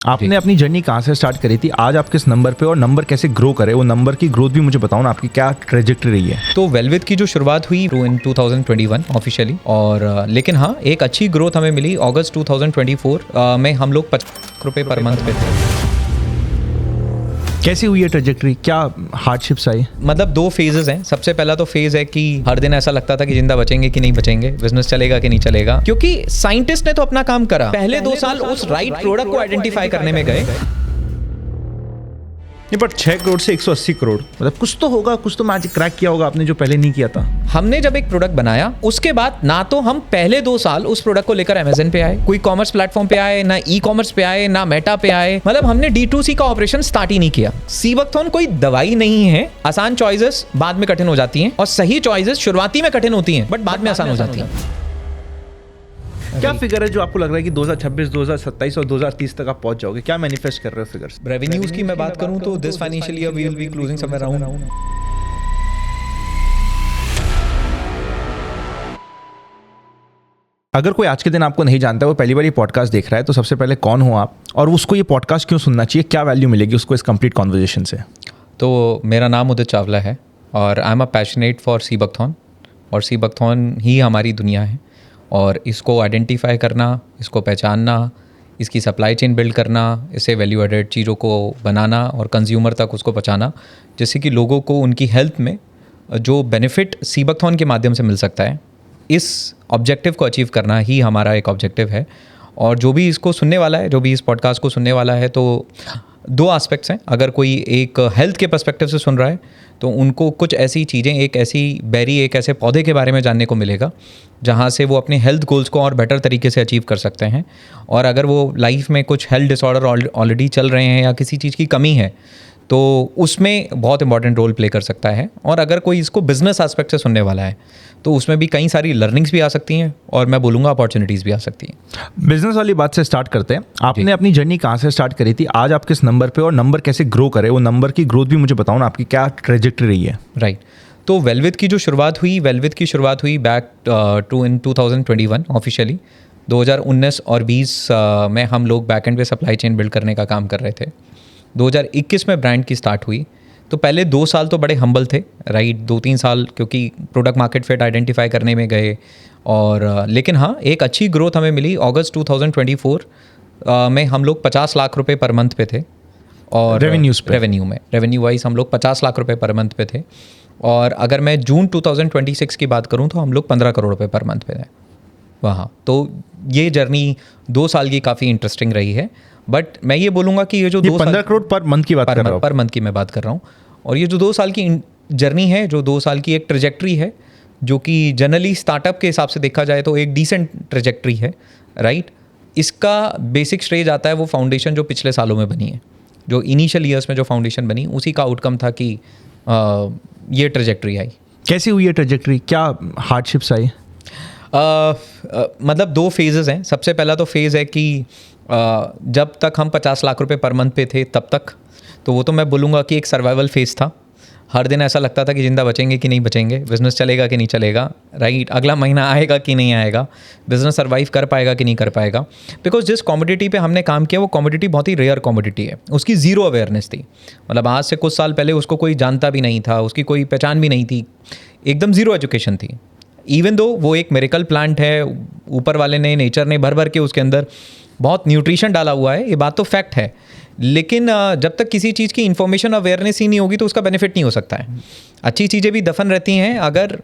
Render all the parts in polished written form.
आपने अपनी जर्नी कहाँ से स्टार्ट करी थी, आज आप किस नंबर पे और नंबर कैसे ग्रो करे, वो नंबर की ग्रोथ भी मुझे बताओ ना, आपकी क्या ट्रेजेक्टरी रही है। तो वेलविथ की जो शुरुआत हुई इन 2021 ऑफिशियली, और लेकिन हाँ एक अच्छी ग्रोथ हमें मिली अगस्त 2024 में। हम लोग 50 रुपये पर मंथ पे थे। कैसी हुई है ट्रेजेक्टरी, क्या हार्डशिप्स आई? मतलब दो फेजेस हैं। सबसे पहला तो फेज है कि हर दिन ऐसा लगता था कि जिंदा बचेंगे कि नहीं बचेंगे, बिजनेस चलेगा कि नहीं चलेगा, क्योंकि साइंटिस्ट ने तो अपना काम करा। पहले 2 साल उस राइट प्रोडक्ट को आइडेंटिफाई करने में गए। नहीं, बट 6 करोड़ से 180 करोड़, मतलब कुछ तो होगा, कुछ तो मैजिक क्रैक किया होगा आपने जो पहले नहीं किया था। हमने जब एक प्रोडक्ट बनाया उसके बाद ना तो हम पहले 2 साल उस प्रोडक्ट को लेकर अमेज़न पे आए, कोई कॉमर्स प्लेटफॉर्म पे आए, ना ई कॉमर्स पे आए, ना मेटा पे आए। मतलब हमने D2C का ऑपरेशन स्टार्ट ही नहीं किया। सीबकथॉर्न कोई दवाई नहीं है। आसान चॉइसेस बाद में कठिन हो जाती हैं और सही चॉइसेस शुरुआती में कठिन होती हैं बट बाद में आसान हो जाती हैं। क्या फिगर है जो आपको लग रहा है कि 2026, 2027 और 2030 तक आप पहुंच जाओगे? क्या मैनिफेस्ट कर रहे हो फिगर्स? रेवेन्यूज की मैं बात करूं तो this financial year we will be closing somewhere around. अगर कोई आज के दिन आपको नहीं जानता, वो पहली बार ये पॉडकास्ट देख रहा है, तो सबसे पहले कौन हो आप और उसको ये पॉडकास्ट क्यों सुनना चाहिए, क्या वैल्यू मिलेगी उसको इस कंप्लीट कॉन्वर्जेशन से? तो मेरा नाम उदित चावला है और I am a passionate for sea buckthorn, और सीबकथॉर्न ही हमारी दुनिया है। और इसको आइडेंटिफाई करना, इसको पहचानना, इसकी सप्लाई चेन बिल्ड करना, इसे वैल्यू एडेड चीज़ों को बनाना और कंज्यूमर तक उसको पहुंचाना, जिससे कि लोगों को उनकी हेल्थ में जो बेनिफिट सीबकथॉर्न के माध्यम से मिल सकता है, इस ऑब्जेक्टिव को अचीव करना ही हमारा एक ऑब्जेक्टिव है। और जो भी इसको सुनने वाला है, जो भी इस पॉडकास्ट को सुनने वाला है, तो 2 एस्पेक्ट्स हैं। अगर कोई एक हेल्थ के पर्सपेक्टिव से सुन रहा है तो उनको कुछ ऐसी चीज़ें, एक ऐसी बेरी, एक ऐसे पौधे के बारे में जानने को मिलेगा जहाँ से वो अपने हेल्थ गोल्स को और बेटर तरीके से अचीव कर सकते हैं। और अगर वो लाइफ में कुछ हेल्थ डिसऑर्डर ऑलरेडी चल रहे हैं या किसी चीज़ की कमी है तो उसमें बहुत इंपॉर्टेंट रोल प्ले कर सकता है। और अगर कोई इसको बिजनेस एस्पेक्ट से सुनने वाला है तो उसमें भी कई सारी लर्निंग्स भी आ सकती हैं और मैं बोलूँगा अपॉर्चुनिटीज़ भी आ सकती हैं। बिजनेस वाली बात से स्टार्ट करते हैं। आपने अपनी जर्नी कहाँ से स्टार्ट करी थी, आज आप किस नंबर पे और नंबर कैसे ग्रो करे, वो नंबर की ग्रोथ भी मुझे बताओ ना, आपकी क्या ट्रेजेक्टरी रही है। राइट। तो वेलविथ की जो शुरुआत हुई, बैक टू इन 2021 ऑफिशियली। 2019 और 20 में हम लोग बैकएंड पे सप्लाई चेन बिल्ड करने का काम कर रहे थे। 2021 में ब्रांड की स्टार्ट हुई। तो पहले 2 साल तो बड़े हम्बल थे, राइट। 2-3 साल क्योंकि प्रोडक्ट मार्केट फिट आइडेंटिफाई करने में गए। और लेकिन हाँ एक अच्छी ग्रोथ हमें मिली अगस्त 2024 में। हम लोग 50 लाख रुपए पर मंथ पे थे और रेवेन्यू वाइज हम लोग 50 लाख रुपए पर मंथ पे थे। और अगर मैं जून 2026 की बात करूँ तो हम लोग 15 करोड़ रुपए पर मंथ पे थे वहाँ। तो ये जर्नी 2 साल की काफ़ी इंटरेस्टिंग रही है। बट मैं ये बोलूँगा कि ये जो 15 करोड़ पर मंथ की बात कर रहा हूँ, पर मंथ की मैं बात कर रहा हूँ। और ये जो 2 साल की जर्नी है, जो 2 साल की एक ट्रेजेक्ट्री है, जो कि जनरली स्टार्टअप के हिसाब से देखा जाए तो एक डिसेंट ट्रेजेक्ट्री है, राइट। इसका बेसिक स्टेज आता है वो फाउंडेशन जो पिछले सालों में बनी है, जो इनिशियल ईयर्स में जो फाउंडेशन बनी, उसी का आउटकम था कि ये ट्रेजेक्ट्री आई। कैसी हुई है ट्रेजेक्ट्री, क्या हार्डशिप्स आई? मतलब 2 फेजेस हैं। सबसे पहला तो फेज़ है कि जब तक हम 50 लाख रुपए पर मंथ पे थे तब तक, तो वो तो मैं बोलूँगा कि एक सर्वाइवल फेज़ था। हर दिन ऐसा लगता था कि जिंदा बचेंगे कि नहीं बचेंगे, बिज़नेस चलेगा कि नहीं चलेगा, राइट। अगला महीना आएगा कि नहीं आएगा, बिज़नेस सर्वाइव कर पाएगा कि नहीं कर पाएगा। बिकॉज जिस कॉमोडिटी पे हमने काम किया वो कॉमोडिटी बहुत ही रेयर कॉमोडिटी है। उसकी ज़ीरो अवेयरनेस थी। मतलब आज से कुछ साल पहले उसको कोई जानता भी नहीं था, उसकी कोई पहचान भी नहीं थी, एकदम ज़ीरो एजुकेशन थी। इवन दो वो एक मिरेकल प्लांट है, ऊपर वाले ने, नेचर ने भर भर के उसके अंदर बहुत न्यूट्रिशन डाला हुआ है, ये बात तो फैक्ट है। लेकिन जब तक किसी चीज़ की इन्फॉर्मेशन अवेयरनेस ही नहीं होगी तो उसका बेनिफिट नहीं हो सकता है। अच्छी चीज़ें भी दफन रहती हैं अगर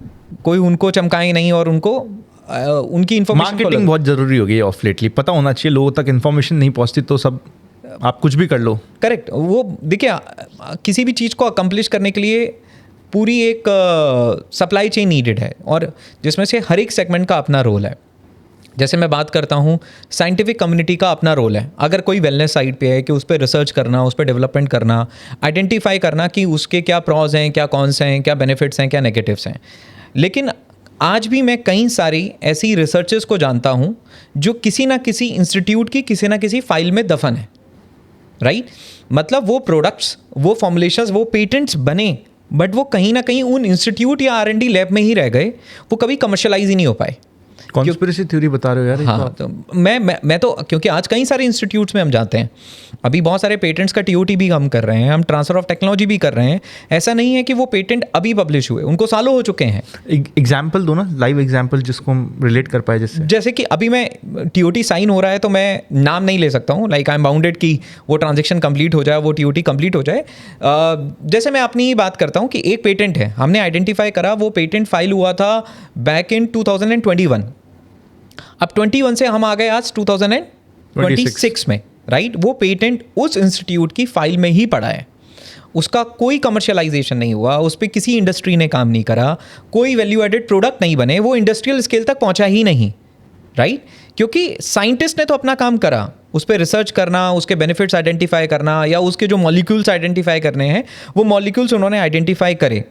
कोई उनको चमकाए नहीं और उनको उनकी इन्फॉर्मेशन। मार्केटिंग बहुत ज़रूरी हो गई है ऑफ लेटली, पता होना चाहिए, लोगों तक इन्फॉर्मेशन नहीं पहुँचती तो सब आप कुछ भी कर लो। करेक्ट। वो देखिए किसी भी चीज़ को अकम्प्लिश करने के लिए पूरी एक सप्लाई चेन नीडेड है और जिसमें से हर एक सेगमेंट का अपना रोल है। जैसे मैं बात करता हूँ, साइंटिफिक कम्युनिटी का अपना रोल है। अगर कोई वेलनेस साइड पे है कि उस पर रिसर्च करना, उस पर डेवलपमेंट करना, आइडेंटिफाई करना कि उसके क्या प्रॉज हैं, क्या कॉन्स हैं, क्या बेनिफिट्स हैं, क्या नेगेटिव्स हैं। लेकिन आज भी मैं कई सारी ऐसी रिसर्चेस को जानता हूँ जो किसी ना किसी इंस्टीट्यूट की किसी ना किसी फाइल में दफन है, राइट। मतलब वो प्रोडक्ट्स, वो फॉर्मुलेशंस, वो पेटेंट्स बने बट वो कहीं ना कहीं उन इंस्टीट्यूट या R&D लैब में ही रह गए, वो कभी कमर्शलाइज ही नहीं हो पाए। कॉन्स्पिरेसी थ्योरी बता रहे हो यार। हाँ, तो मैं तो, क्योंकि आज कई सारे इंस्टीट्यूट्स में हम जाते हैं, अभी बहुत सारे पेटेंट्स का टीओटी भी हम कर रहे हैं, हम ट्रांसफर ऑफ टेक्नोलॉजी भी कर रहे हैं। ऐसा नहीं है कि वो पेटेंट अभी पब्लिश हुए, उनको सालों हो चुके हैं। एग्जाम्पल दो ना, लाइव एग्जाम्पल जिसको हम रिलेट कर पाए जिससे। जैसे कि अभी मैं टीओटी साइन हो रहा है तो मैं नाम नहीं ले सकता हूँ, लाइक आई एम बाउंडेड कि वो ट्रांजेक्शन कंप्लीट हो जाए, वो टीओटी कंप्लीट हो जाए। जैसे मैं अपनी ही बात करता हूँ कि एक पेटेंट है, हमने आइडेंटिफाई करा, वो पेटेंट फाइल हुआ था बैक इन 2021। अब 21 से हम आ गए आज 2026 में, राइट। वो पेटेंट उस इंस्टीट्यूट की फाइल में ही पड़ा है, उसका कोई कमर्शियलाइजेशन नहीं हुआ, उस पर किसी इंडस्ट्री ने काम नहीं करा, कोई वैल्यू एडेड प्रोडक्ट नहीं बने, वो इंडस्ट्रियल स्केल तक पहुंचा ही नहीं, राइट। क्योंकि साइंटिस्ट ने तो अपना काम करा, उस पर रिसर्च करना, उसके बेनिफिट्स आइडेंटिफाई करना, या उसके जो मॉलिक्यूल्स आइडेंटिफाई करने हैं वो मॉलिक्यूल्स उन्होंने आइडेंटिफाई करे,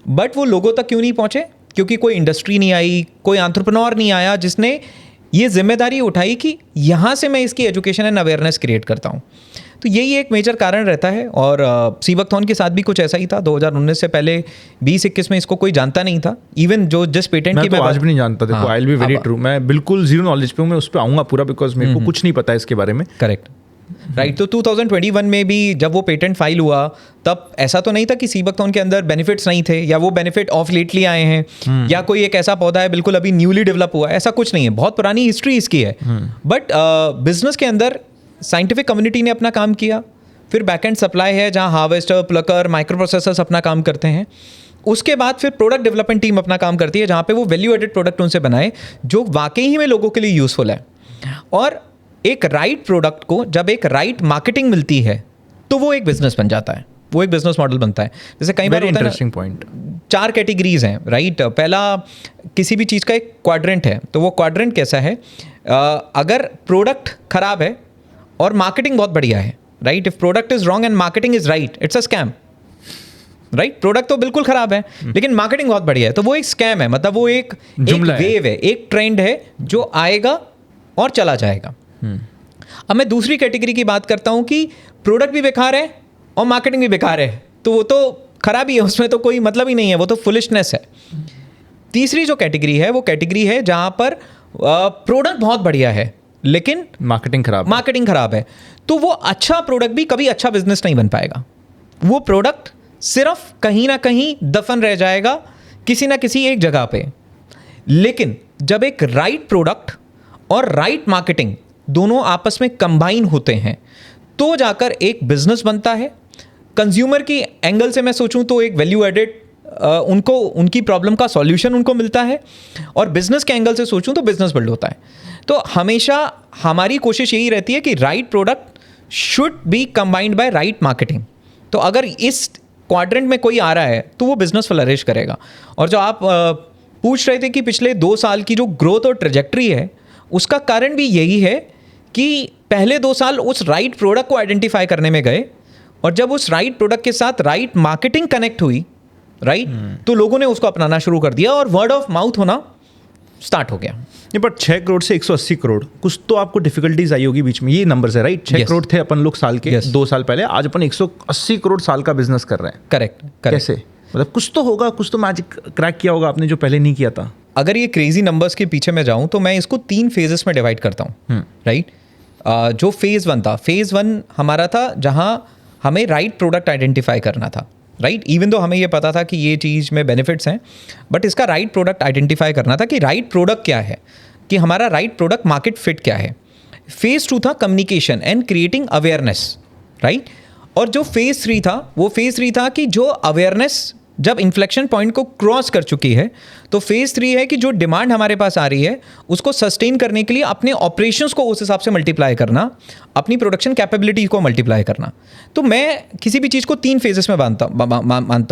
बट वो लोगों तक क्यों नहीं पहुंचे? क्योंकि कोई इंडस्ट्री नहीं आई, कोई एंटरप्रेन्योर नहीं आया जिसने ये जिम्मेदारी उठाई कि यहाँ से मैं इसकी एजुकेशन एंड अवेयरनेस क्रिएट करता हूँ। तो यही एक मेजर कारण रहता है। और सीबकथॉर्न के साथ भी कुछ ऐसा ही था। 2019 से पहले 2021 में इसको कोई जानता नहीं था, इवन जो जिस पेटेंट की मैं तो आज भी नहीं जानता। देखो, I will be very true, मैं बिल्कुल जीरो नॉलेज पे हूँ, मैं उस पर आऊँगा पूरा, बिकॉज मेरे को कुछ नहीं पता है इसके बारे में। Correct, right. तो 2021 में भी जब वो पेटेंट फाइल हुआ, तब ऐसा तो नहीं था कि सीबकथॉर्न के अंदर बेनिफिट्स नहीं थे, या वो बेनिफिट ऑफ लेटली आए हैं, या कोई एक ऐसा पौधा है बिल्कुल अभी न्यूली डेवलप हुआ है, ऐसा कुछ नहीं है। बहुत पुरानी हिस्ट्री इसकी है। बट बिजनेस के अंदर साइंटिफिक कम्युनिटी ने अपना काम किया, फिर बैक एंड सप्लाई है जहाँ हार्वेस्टर, प्लकर, माइक्रो प्रोसेसर्स अपना काम करते हैं। उसके बाद फिर प्रोडक्ट डेवलपमेंट टीम अपना काम करती है, जहाँ पे वो वैल्यू एडेड प्रोडक्ट उनसे बनाए जो वाकई ही में लोगों के लिए यूजफुल है। और एक राइट प्रोडक्ट को जब एक राइट मार्केटिंग मिलती है तो वो एक बिजनेस बन जाता है, वो एक बिजनेस मॉडल बनता है। जैसे कई बार इंटरेस्टिंग पॉइंट, 4 कैटेगरीज हैं, राइट। पहला, किसी भी चीज़ का एक क्वाड्रेंट है, तो वो क्वाड्रेंट कैसा है? अगर प्रोडक्ट खराब है और मार्केटिंग बहुत बढ़िया है, right. If product is wrong and marketing is right, it's a scam, right. Product तो बिल्कुल खराब है लेकिन मार्केटिंग बहुत बढ़िया है, तो वो एक स्कैम है। मतलब वो एक वेव है, एक ट्रेंड है जो आएगा और चला जाएगा। अब मैं दूसरी कैटेगरी की बात करता हूं कि प्रोडक्ट भी बेकार है और मार्केटिंग भी बेकार है, तो वो तो खराबी है, उसमें तो कोई मतलब ही नहीं है, वो तो फुलिशनेस है। तीसरी जो कैटेगरी है वो कैटेगरी है जहां पर प्रोडक्ट बहुत बढ़िया है लेकिन मार्केटिंग खराब है, तो वो अच्छा प्रोडक्ट भी कभी अच्छा बिजनेस नहीं बन पाएगा। वो प्रोडक्ट सिर्फ कहीं ना कहीं दफन रह जाएगा किसी ना किसी एक जगह पे। लेकिन जब एक राइट प्रोडक्ट और राइट मार्केटिंग दोनों आपस में कंबाइन होते हैं तो जाकर एक बिजनेस बनता है। कंज्यूमर की एंगल से मैं सोचूं तो एक वैल्यू एडेड उनको उनकी प्रॉब्लम का सॉल्यूशन उनको मिलता है, और बिजनेस के एंगल से सोचूं तो बिजनेस बिल्ड होता है। तो हमेशा हमारी कोशिश यही रहती है कि right product should be combined by right marketing. तो अगर इस क्वाड्रेंट में कोई आ रहा है तो वो बिजनेस फ्लरिश करेगा। और जो आप पूछ रहे थे कि पिछले 2 साल की जो ग्रोथ और ट्रेजेक्ट्री है, उसका कारण भी यही है कि पहले 2 साल उस राइट प्रोडक्ट को आइडेंटिफाई करने में गए, और जब उस राइट प्रोडक्ट के साथ राइट मार्केटिंग कनेक्ट हुई, राइट, तो लोगों ने उसको अपनाना शुरू कर दिया और वर्ड ऑफ माउथ होना स्टार्ट हो गया। बट 6 करोड़ से 180 करोड़ कुछ तो आपको डिफिकल्टीज आई होगी बीच में, ये नंबर है, राइट। 6 करोड़ थे अपन लोग साल के 2 साल पहले, आज अपन 180 करोड़ साल का बिजनेस कर रहे हैं। करेक्ट। कैसे? मतलब कुछ तो होगा, कुछ तो मैजिक क्रैक किया होगा आपने जो पहले नहीं किया था। अगर ये क्रेजी नंबर्स के पीछे मैं जाऊं तो मैं इसको 3 फेजेस में डिवाइड करता हूं, राइट। जो फेज़ 1 था, फेज़ 1 हमारा था जहां हमें राइट प्रोडक्ट आइडेंटिफाई करना था, राइट। इवन दो हमें ये पता था कि ये चीज़ में बेनिफिट्स हैं, बट इसका राइट प्रोडक्ट आइडेंटिफाई करना था कि राइट प्रोडक्ट क्या है, कि हमारा राइट प्रोडक्ट मार्केट फिट क्या है। फेज़ 2 था communication and creating awareness, right. और जो फेज़ 3 था वो फेज़ 3 था कि जो अवेयरनेस जब इन्फ्लेक्शन पॉइंट को क्रॉस कर चुकी है, तो फेज़ 3 है कि जो डिमांड हमारे पास आ रही है उसको सस्टेन करने के लिए अपने ऑपरेशंस को उस हिसाब से मल्टीप्लाई करना, अपनी प्रोडक्शन कैपेबिलिटी को मल्टीप्लाई करना। तो मैं किसी भी चीज़ को 3 फेजेस में मानता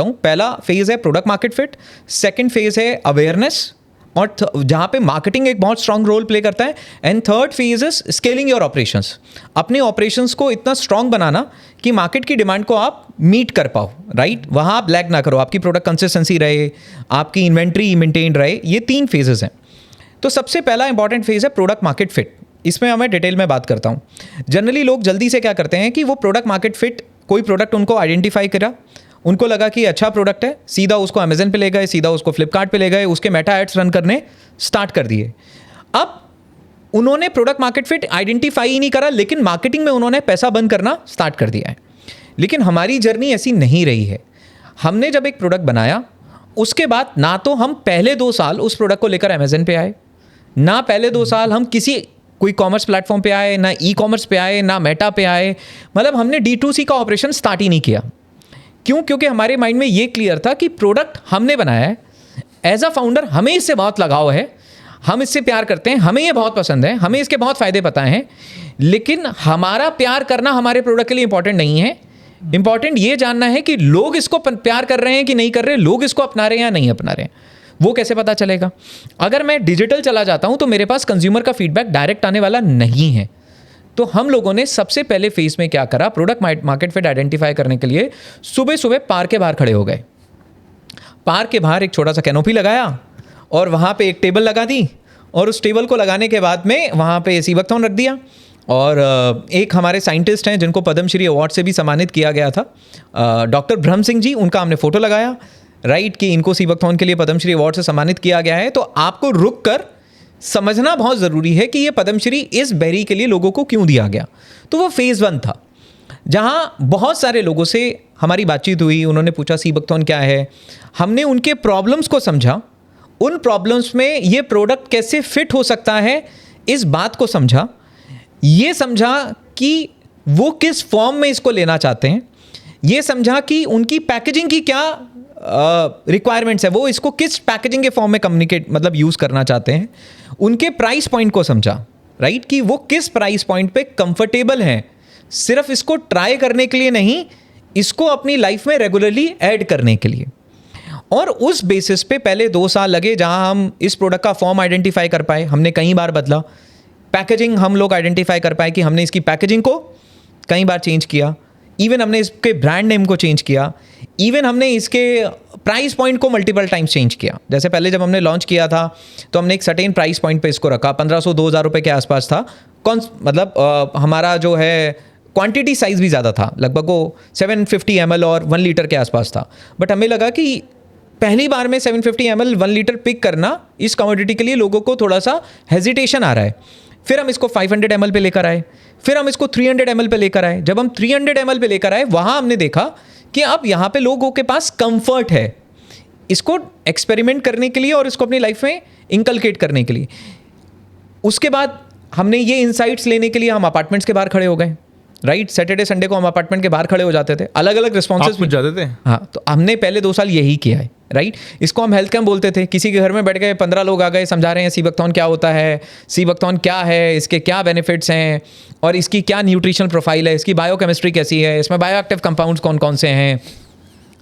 हूँ। पहला फेज़ है product market fit, second phase है अवेयरनेस, और जहाँ पे मार्केटिंग एक बहुत स्ट्रांग रोल प्ले करता है, and third phase is scaling your operations. अपने ऑपरेशंस को इतना स्ट्रांग बनाना कि मार्केट की डिमांड को आप मीट कर पाओ, राइट। वहाँ आप लैग ना करो, आपकी प्रोडक्ट कंसिस्टेंसी रहे, आपकी इन्वेंट्री मेंटेन रहे। ये 3 फेजेस हैं। तो सबसे पहला इंपॉर्टेंट फेज है प्रोडक्ट मार्केट फिट। इसमें मैं डिटेल में बात करता हूँ। जनरली लोग जल्दी से क्या करते हैं कि वो प्रोडक्ट मार्केट फिट, कोई प्रोडक्ट उनको आइडेंटिफाई करा, उनको लगा कि अच्छा प्रोडक्ट है, सीधा उसको अमेजन पे ले गए, सीधा उसको फ्लिपकार्ट पे ले गए, उसके मेटा एड्स रन करने स्टार्ट कर दिए। अब उन्होंने प्रोडक्ट मार्केट फिट आइडेंटिफाई ही नहीं करा, लेकिन मार्केटिंग में उन्होंने पैसा बंद करना स्टार्ट कर दिया है। लेकिन हमारी जर्नी ऐसी नहीं रही है। हमने जब एक प्रोडक्ट बनाया, उसके बाद ना तो हम पहले 2 साल उस प्रोडक्ट को लेकर अमेजन पे आए, ना पहले 2 साल हम कोई कॉमर्स प्लेटफॉर्म पे आए, ना ई कॉमर्स पे आए, ना मेटा पे आए। मतलब हमने D2C का ऑपरेशन स्टार्ट ही नहीं किया। क्यों? क्योंकि हमारे माइंड में ये क्लियर था कि प्रोडक्ट हमने बनाया है, एज अ फाउंडर हमें इससे बहुत लगाव है, हम इससे प्यार करते हैं, हमें ये बहुत पसंद है, हमें इसके बहुत फ़ायदे पता हैं। लेकिन हमारा प्यार करना हमारे प्रोडक्ट के लिए इंपॉर्टेंट नहीं है। इंपॉर्टेंट ये जानना है कि लोग इसको प्यार कर रहे हैं कि नहीं कर रहे, लोग इसको अपना रहे हैं या नहीं अपना रहे हैं। वो कैसे पता चलेगा? अगर मैं डिजिटल चला जाता हूं तो मेरे पास कंज्यूमर का फीडबैक डायरेक्ट आने वाला नहीं है। तो हम लोगों ने सबसे पहले फेज में क्या करा, प्रोडक्ट मार्केट फिट आइडेंटिफाई करने के लिए सुबह सुबह पार्क के बाहर खड़े हो गए। पार्क के बाहर एक छोटा सा कैनोपी लगाया और वहाँ पे एक टेबल लगा दी, और उस टेबल को लगाने के बाद में वहाँ पे सीबकथॉर्न रख दिया। और एक हमारे साइंटिस्ट हैं जिनको पद्मश्री अवार्ड से भी सम्मानित किया गया था, डॉक्टर ब्रह्म सिंह जी, उनका हमने फ़ोटो लगाया, राइट, कि इनको सीबकथॉर्न के लिए पद्मश्री अवार्ड से सम्मानित किया गया है। तो आपको रुक कर समझना बहुत ज़रूरी है कि ये पद्मश्री इस बेरी के लिए लोगों को क्यों दिया गया। तो वो फेज़ 1 था, जहाँ बहुत सारे लोगों से हमारी बातचीत हुई, उन्होंने पूछा सीबकथॉर्न क्या है, हमने उनके प्रॉब्लम्स को समझा, उन प्रॉब्लम्स में ये प्रोडक्ट कैसे फिट हो सकता है इस बात को समझा, ये समझा कि वो किस फॉर्म में इसको लेना चाहते हैं, ये समझा कि उनकी पैकेजिंग की क्या रिक्वायरमेंट्स है, वो इसको किस पैकेजिंग के फॉर्म में मतलब यूज़ करना चाहते हैं, उनके प्राइस पॉइंट को समझा, राइट, कि वो किस प्राइस पॉइंट पे कंफर्टेबल हैं, सिर्फ इसको ट्राई करने के लिए नहीं, इसको अपनी लाइफ में रेगुलरली ऐड करने के लिए। और उस बेसिस पे पहले 2 साल लगे, जहां हम इस प्रोडक्ट का फॉर्म आइडेंटिफाई कर पाए, हमने कई बार बदला, पैकेजिंग हम लोग आइडेंटिफाई कर पाए कि हमने इसकी पैकेजिंग को कई बार चेंज किया, इवन हमने इसके ब्रांड नेम को चेंज किया, इवन हमने इसके प्राइस पॉइंट को मल्टीपल टाइम्स चेंज किया। जैसे पहले जब हमने लॉन्च किया था तो हमने एक सर्टेन प्राइस पॉइंट पे इसको रखा, 1500-2000 रुपये के आसपास था। मतलब हमारा जो है क्वांटिटी साइज़ भी ज़्यादा था, लगभग वो 750 ml और 1 लीटर के आसपास था। बट हमें लगा कि पहली बार में 750 ml 1 लीटर पिक करना इस कमोडिटी के लिए लोगों को थोड़ा सा हेजिटेशन आ रहा है। फिर हम इसको 500 ml पे लेकर आए, फिर हम इसको 300 ml पे लेकर आए। जब हम 300 ml पे लेकर आए, वहाँ हमने देखा कि अब यहाँ पे लोगों के पास कंफर्ट है इसको एक्सपेरिमेंट करने के लिए और इसको अपनी लाइफ में इंकलकेट करने के लिए। उसके बाद हमने ये इंसाइट्स लेने के लिए हम अपार्टमेंट्स के बाहर खड़े हो गए, राइट। सैटरडे संडे को हम अपार्टमेंट के बाहर खड़े हो जाते थे, अलग अलग रिस्पॉन्सेज पूछ जाते थे। हाँ, तो हमने पहले 2 साल यही किया है, राइट। इसको हम हेल्थ कैम्प बोलते थे। किसी के घर में बैठ गए, 15 लोग आ गए, समझा रहे हैं सीबकथॉर्न क्या होता है, सीबकथॉर्न क्या है, इसके क्या बेनिफिट्स हैं और इसकी क्या न्यूट्रिशनल प्रोफाइल है, इसकी बायोकेमिस्ट्री कैसी है, इसमें बायोएक्टिव कंपाउंड्स कौन कौन से हैं,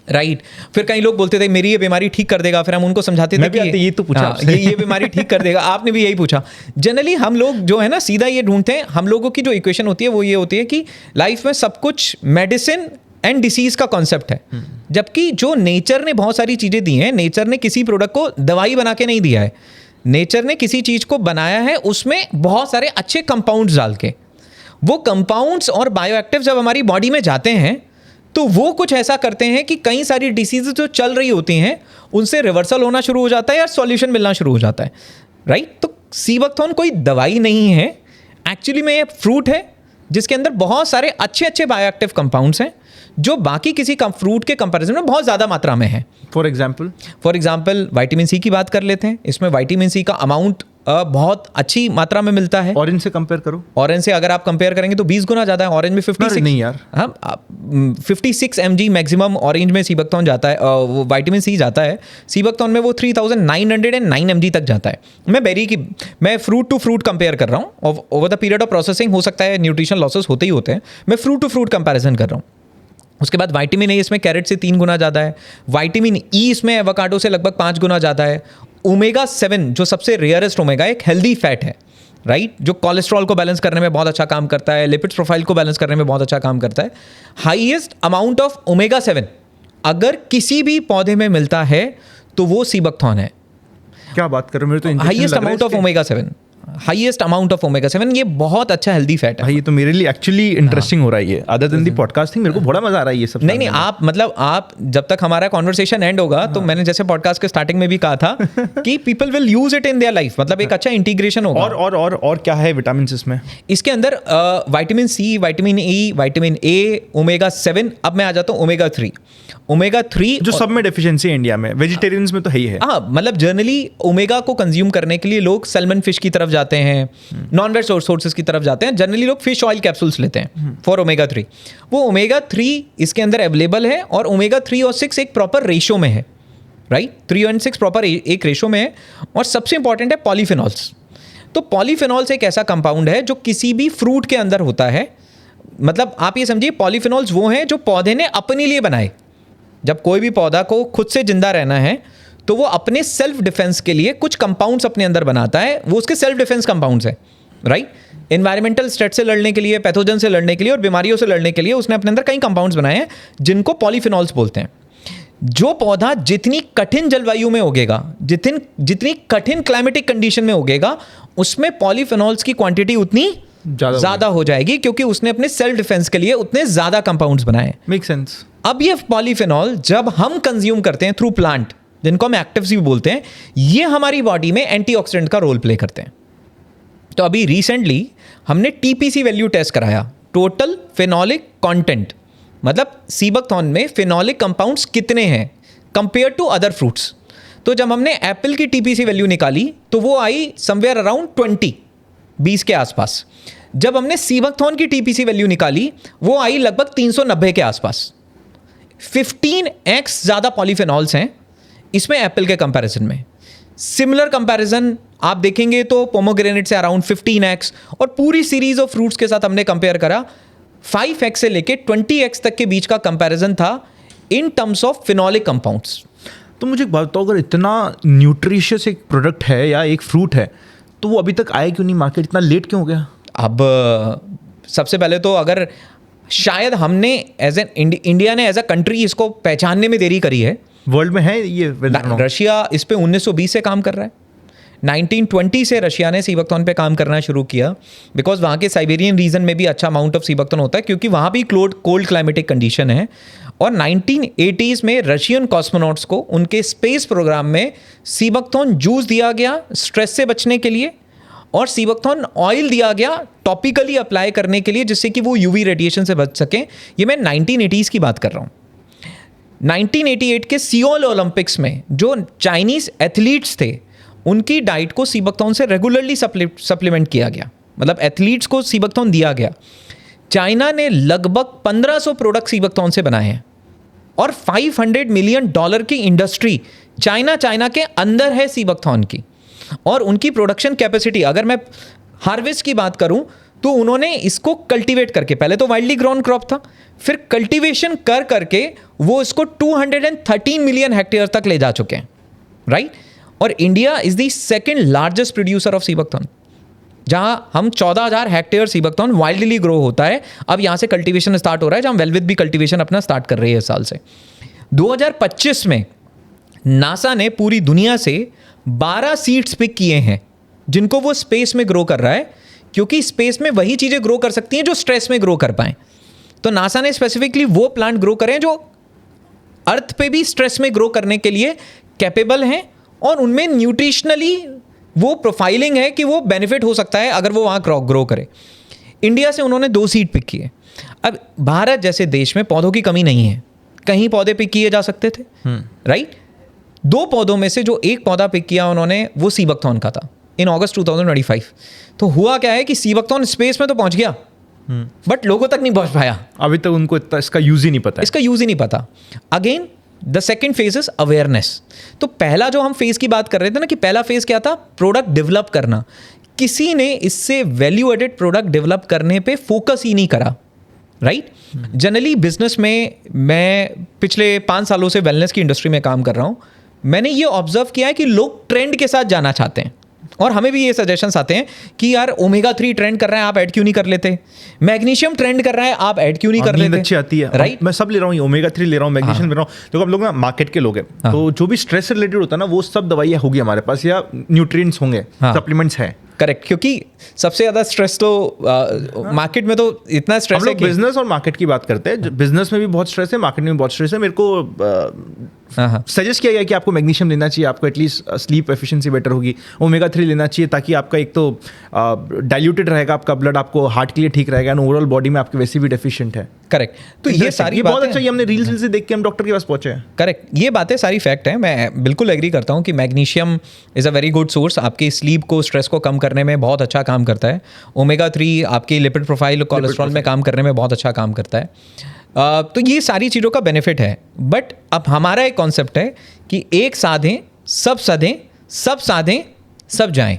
राइट। फिर कई लोग बोलते थे मेरी ये बीमारी ठीक कर देगा, फिर हम उनको समझाते थे कि ये तो पूछा, ये बीमारी ठीक कर देगा, आपने भी यही पूछा। जनरली हम लोग जो है ना सीधा ये ढूंढते हैं, हम लोगों की जो इक्वेशन होती है वो ये होती है कि लाइफ में सब कुछ मेडिसिन एंड डिसीज का कॉन्सेप्ट है। जबकि जो नेचर ने बहुत सारी चीज़ें दी हैं, नेचर ने किसी प्रोडक्ट को दवाई बना के नहीं दिया है, नेचर ने किसी चीज़ को बनाया है उसमें बहुत सारे अच्छे कंपाउंड्स डाल के। वो कंपाउंड्स और बायोएक्टिव जब हमारी बॉडी में जाते हैं तो वो कुछ ऐसा करते हैं कि कई सारी डिसीज़ जो चल रही होती हैं उनसे रिवर्सल होना शुरू हो जाता है या सॉल्यूशन मिलना शुरू हो जाता है, राइट। तो सीबकथॉर्न कोई दवाई नहीं है, एक्चुअली में ये फ्रूट है जिसके अंदर बहुत सारे अच्छे अच्छे बायोएक्टिव कंपाउंड्स हैं जो बाकी किसी फ्रूट के कंपैरिजन में बहुत ज़्यादा मात्रा में है। फॉर एग्जाम्पल विटामिन सी की बात कर लेते हैं। इसमें विटामिन सी का अमाउंट बहुत अच्छी मात्रा में मिलता है। ऑरेंज से कंपेयर करो, ऑरेंज से अगर आप कंपेयर करेंगे तो 20 गुना ज़्यादा है। ऑरेंज में 56 नहीं यार, हाँ 56 mg मैक्सिमम ऑरेंज में सीबकथॉर्न जाता है, वो विटामिन सी जाता है। सीबकथॉर्न में वो 3909 mg तक जाता है। मैं फ्रूट टू फ्रूट कंपेयर कर रहा हूँ। Over the period of processing हो सकता है न्यूट्रिशन लॉसेस होते ही होते हैं, मैं फ्रूट टू फ्रूट कंपेरिजन कर रहा हूँ। उसके बाद विटामिन ए इसमें कैरेट से 3 गुना ज़्यादा है। विटामिन ई इसमें एवोकाडो से लगभग 5 गुना ज़्यादा है। ओमेगा 7 जो सबसे रेयरेस्ट ओमेगा, एक हेल्दी फैट है, राइट, जो कोलेस्ट्रॉल को बैलेंस करने में बहुत अच्छा काम करता है, लिपिड्स प्रोफाइल को बैलेंस करने में बहुत अच्छा काम करता है। हाईएस्ट अमाउंट ऑफ ओमेगा 7 अगर किसी भी पौधे में मिलता है तो वो सीबकथॉर्न है। क्या बात कर रहे हो, मेरे तो highest amount of omega 7, highest amount of omega 7, ये बहुत अच्छा हेल्दी फैट है। भाई ये तो मेरे लिए एक्चुअली इंटरेस्टिंग हो रहा है ये, अदर देन दी पॉडकास्टिंग। मेरे को बड़ा मजा आ रहा है ये सब। नहीं, आप जब तक हमारा कॉन्वर्सेशन एंड होगा तो मैंने जैसे पॉडकास्ट के स्टार्टिंग में भी कहा था कि people will use it in their life, मतलब एक अच्छा इंटीग्रेशन होगा। और क्या है विटामिन इसमें? इसके अंदर vitamin C, vitamin E, vitamin A, omega 7, अब मैं आ जाता हूँ ओमेगा 3। ओमेगा 3 जो सब में डेफिशिएंसी है इंडिया में, वेजिटेरियंस में तो है ही है। हाँ, मतलब जनरली ओमेगा को कंज्यूम करने के लिए लोग सैल्मन फिश की तरफ जाते हैं, नॉन वेज सोर्सेज की तरफ जाते हैं। जनरली लोग फिश ऑयल कैप्सूल्स लेते हैं फॉर ओमेगा 3। वो ओमेगा 3 इसके अंदर अवेलेबल है, और ओमेगा 3 और 6 एक प्रॉपर रेशो में है, राइट? 3 और 6 प्रॉपर एक रेशो में है। और सबसे इंपॉर्टेंट है पॉलीफिनॉल्स। तो पॉलीफिनॉल्स एक ऐसा कंपाउंड है जो किसी भी फ्रूट के अंदर होता है। मतलब आप ये समझिए, पॉलीफिनॉल्स वो हैं जो पौधे ने अपने लिए बनाए। जब कोई भी पौधा को खुद से जिंदा रहना है तो वो अपने सेल्फ डिफेंस के लिए कुछ कंपाउंड्स अपने अंदर बनाता है, वो उसके सेल्फ डिफेंस कंपाउंड्स हैं, राइट? एनवायरमेंटल स्ट्रेस से लड़ने के लिए, पैथोजन से लड़ने के लिए और बीमारियों से लड़ने के लिए उसने अपने अंदर कई कंपाउंड्स बनाए हैं जिनको पॉलीफिनॉल्स बोलते हैं। जो पौधा जितनी कठिन जलवायु में उगेगा, जितनी कठिन क्लाइमेटिक कंडीशन में उगेगा, उसमें पॉलीफिनॉल्स की क्वांटिटी उतनी ज्यादा हो जाएगी, क्योंकि उसने अपने सेल्फ डिफेंस के लिए उतने ज्यादा कंपाउंड्स बनाए। Make sense. अब ये पॉलीफिनॉल जब हम कंज्यूम करते हैं थ्रू प्लांट, जिनको हम एक्टिव्स भी बोलते हैं, ये हमारी बॉडी में एंटीऑक्सीडेंट का रोल प्ले करते हैं। तो अभी रिसेंटली हमने टीपीसी वैल्यू टेस्ट कराया, टोटल फिनोलिक कंटेंट, मतलब सीबकथॉर्न में फिनोलिक कंपाउंड्स कितने हैं कंपेयर टू अदर फ्रूट्स। तो जब हमने एप्पल की टीपीसी वैल्यू निकाली तो वो आई समवेयर अराउंड 20 के आसपास। जब हमने सीबकथॉर्न की टीपीसी वैल्यू निकाली वो आई लगभग 390 के आसपास। 15x ज़्यादा पॉलीफिनॉल्स हैं इसमें एप्पल के कंपैरिजन में। सिमिलर कंपैरिजन आप देखेंगे तो पोमोग्रेनेट से अराउंड 15x, और पूरी सीरीज ऑफ फ्रूट्स के साथ हमने कंपेयर करा, 5x से लेके 20x तक के बीच का कंपैरिजन था इन टर्म्स ऑफ फिनोलिक कंपाउंड्स। तो मुझे एक बात बताओ, अगर इतना न्यूट्रिशियस एक प्रोडक्ट है या एक फ्रूट है तो वो अभी तक आया क्यों नहीं मार्केट? इतना लेट क्यों हो गया? अब सबसे पहले तो अगर शायद हमने इंडिया ने एज अ कंट्री इसको पहचानने में देरी करी है। वर्ल्ड में है ये? रशिया इस पे 1920 से काम कर रहा है। 1920 से रशिया ने सीबकथॉर्न पे काम करना शुरू किया, बिकॉज वहाँ के साइबेरियन रीजन में भी अच्छा अमाउंट ऑफ सीबकथॉर्न होता है, क्योंकि वहाँ भी कोल्ड क्लाइमेटिक कंडीशन है। और 1980s में रशियन कॉस्मोनॉट्स को उनके स्पेस प्रोग्राम में सीबकथॉर्न जूस दिया गया स्ट्रेस से बचने के लिए, और सीबकथॉर्न ऑयल दिया गया टॉपिकली अप्लाई करने के लिए, जिससे कि वो यूवी रेडिएशन से बच सकें। ये मैं 1980s की बात कर रहा हूँ। 1988 के सियोल ओलंपिक्स में जो चाइनीज एथलीट्स थे उनकी डाइट को सीबकथॉर्न से रेगुलरली सप्लीमेंट किया गया, मतलब एथलीट्स को सीबकथॉर्न दिया गया। चाइना ने लगभग 1500 प्रोडक्ट सीबकथॉर्न से बनाए हैं, और $500 मिलियन की इंडस्ट्री चाइना के अंदर है सीबकथॉर्न की। और उनकी प्रोडक्शन कैपेसिटी, अगर मैं हार्वेस्ट की बात करूं तो उन्होंने इसको कल्टीवेट करके, पहले तो वाइल्डली ग्रोन क्रॉप था, फिर कल्टीवेशन करके वो इसको 213 मिलियन हेक्टेयर तक ले जा चुके हैं, राइट? और India is the second largest producer of sea buckthorn, जहां हम 14,000 हेक्टेयर सीबकथॉर्न वाइल्डली ग्रो होता है। अब यहां से कल्टीवेशन स्टार्ट हो रहा है, जहां वेलविथ भी कल्टीवेशन अपना स्टार्ट कर रही है इस साल से। 2025 में नासा ने पूरी दुनिया से 12 सीड्स पिक किए हैं जिनको वो स्पेस में ग्रो कर रहा है, क्योंकि स्पेस में वही चीज़ें ग्रो कर सकती हैं जो स्ट्रेस में ग्रो कर पाएं। तो नासा ने स्पेसिफिकली वो प्लांट ग्रो करे हैं जो अर्थ पे भी स्ट्रेस में ग्रो करने के लिए कैपेबल हैं, और उनमें न्यूट्रिशनली वो प्रोफाइलिंग है कि वो बेनिफिट हो सकता है अगर वो वहाँ ग्रो करे। इंडिया से उन्होंने 2 सीड पिक किए। अब भारत जैसे देश में पौधों की कमी नहीं है, कहीं पौधे पिक किए जा सकते थे, राइट? 2 पौधों में से जो एक पौधा पिक किया उन्होंने वो सीबकथॉर्न का था इन अगस्त 2025। तो हुआ क्या है कि सीबकथॉर्न स्पेस में तो पहुंच गया, बट लोगों तक नहीं पहुंच पाया। अभी तक उनको इसका यूज ही नहीं पता। Again the second phase is awareness. तो पहला जो हम फेज की बात कर रहे थे ना, कि पहला फेज क्या था? प्रोडक्ट डेवलप करना। किसी ने इससे वैल्यू एडेड प्रोडक्ट डेवलप करने पे फोकस ही नहीं करा, राइट? जनरली बिजनेस में, मैं पिछले 5 सालों से वेलनेस की इंडस्ट्री में काम कर रहा हूँ, मैंने ये ऑब्जर्व किया है कि लोग ट्रेंड के साथ जाना चाहते हैं, और हमें भी ये सजेशंस आते हैं कि यार ओमेगा 3 ट्रेंड कर रहा है, आप ऐड क्यों नहीं कर लेते? मैग्नीशियम ट्रेंड कर रहा है, आप ऐड क्यों नहीं कर लेते? अच्छी आती है, राइट? मैं सब ले रहा हूँ, ओमेगा 3 ले रहा हूँ, मैग्नीशियम ले रहा हूँ। देखो हम लोग ना मार्केट के लोग हैं, तो जो भी स्ट्रेस से रिलेटेड होता है ना, वो सब दवाइयाँ होगी हमारे पास, या न्यूट्रिएंट्स होंगे, सप्लीमेंट्स हैं, करेक्ट, क्योंकि सबसे ज़्यादा स्ट्रेस तो मार्केट में तो इतना स्ट्रेस है कि बिजनेस और मार्केट की बात करते हैं, बिजनेस में भी बहुत स्ट्रेस है, मार्केट में भी बहुत स्ट्रेस है। मेरे को सजेस्ट किया गया कि आपको मैग्नीशियम लेना चाहिए, आपको एटलीस्ट स्लीप एफिशिएंसी बेटर होगी, ओमेगा 3 लेना चाहिए ताकि आपका एक तो डाइल्यूटेड रहेगा आपका ब्लड, आपको हार्ट के लिए ठीक रहेगा, एंड ओवरऑल बॉडी में आपके वैसे भी डेफिशिएंट है। करेक्ट, तो ये सारी बहुत बातें अच्छा, ये हमने रील्स से देख के हम डॉक्टर के पास पहुंचे हैं। करेक्ट, ये बातें सारी फैक्ट है। मैं बिल्कुल एग्री करता हूँ कि magnesium is a very good source, आपकी स्लीप को, स्ट्रेस को कम करने में बहुत अच्छा काम करता है। ओमेगा 3 आपकी लिपिड प्रोफाइल, कोलेस्ट्रॉल में काम करने में बहुत अच्छा काम करता है। तो ये सारी चीज़ों का बेनिफिट है। बट अब हमारा एक कॉन्सेप्ट है कि एक साधें सब सधें, सब साधें सब जाएं,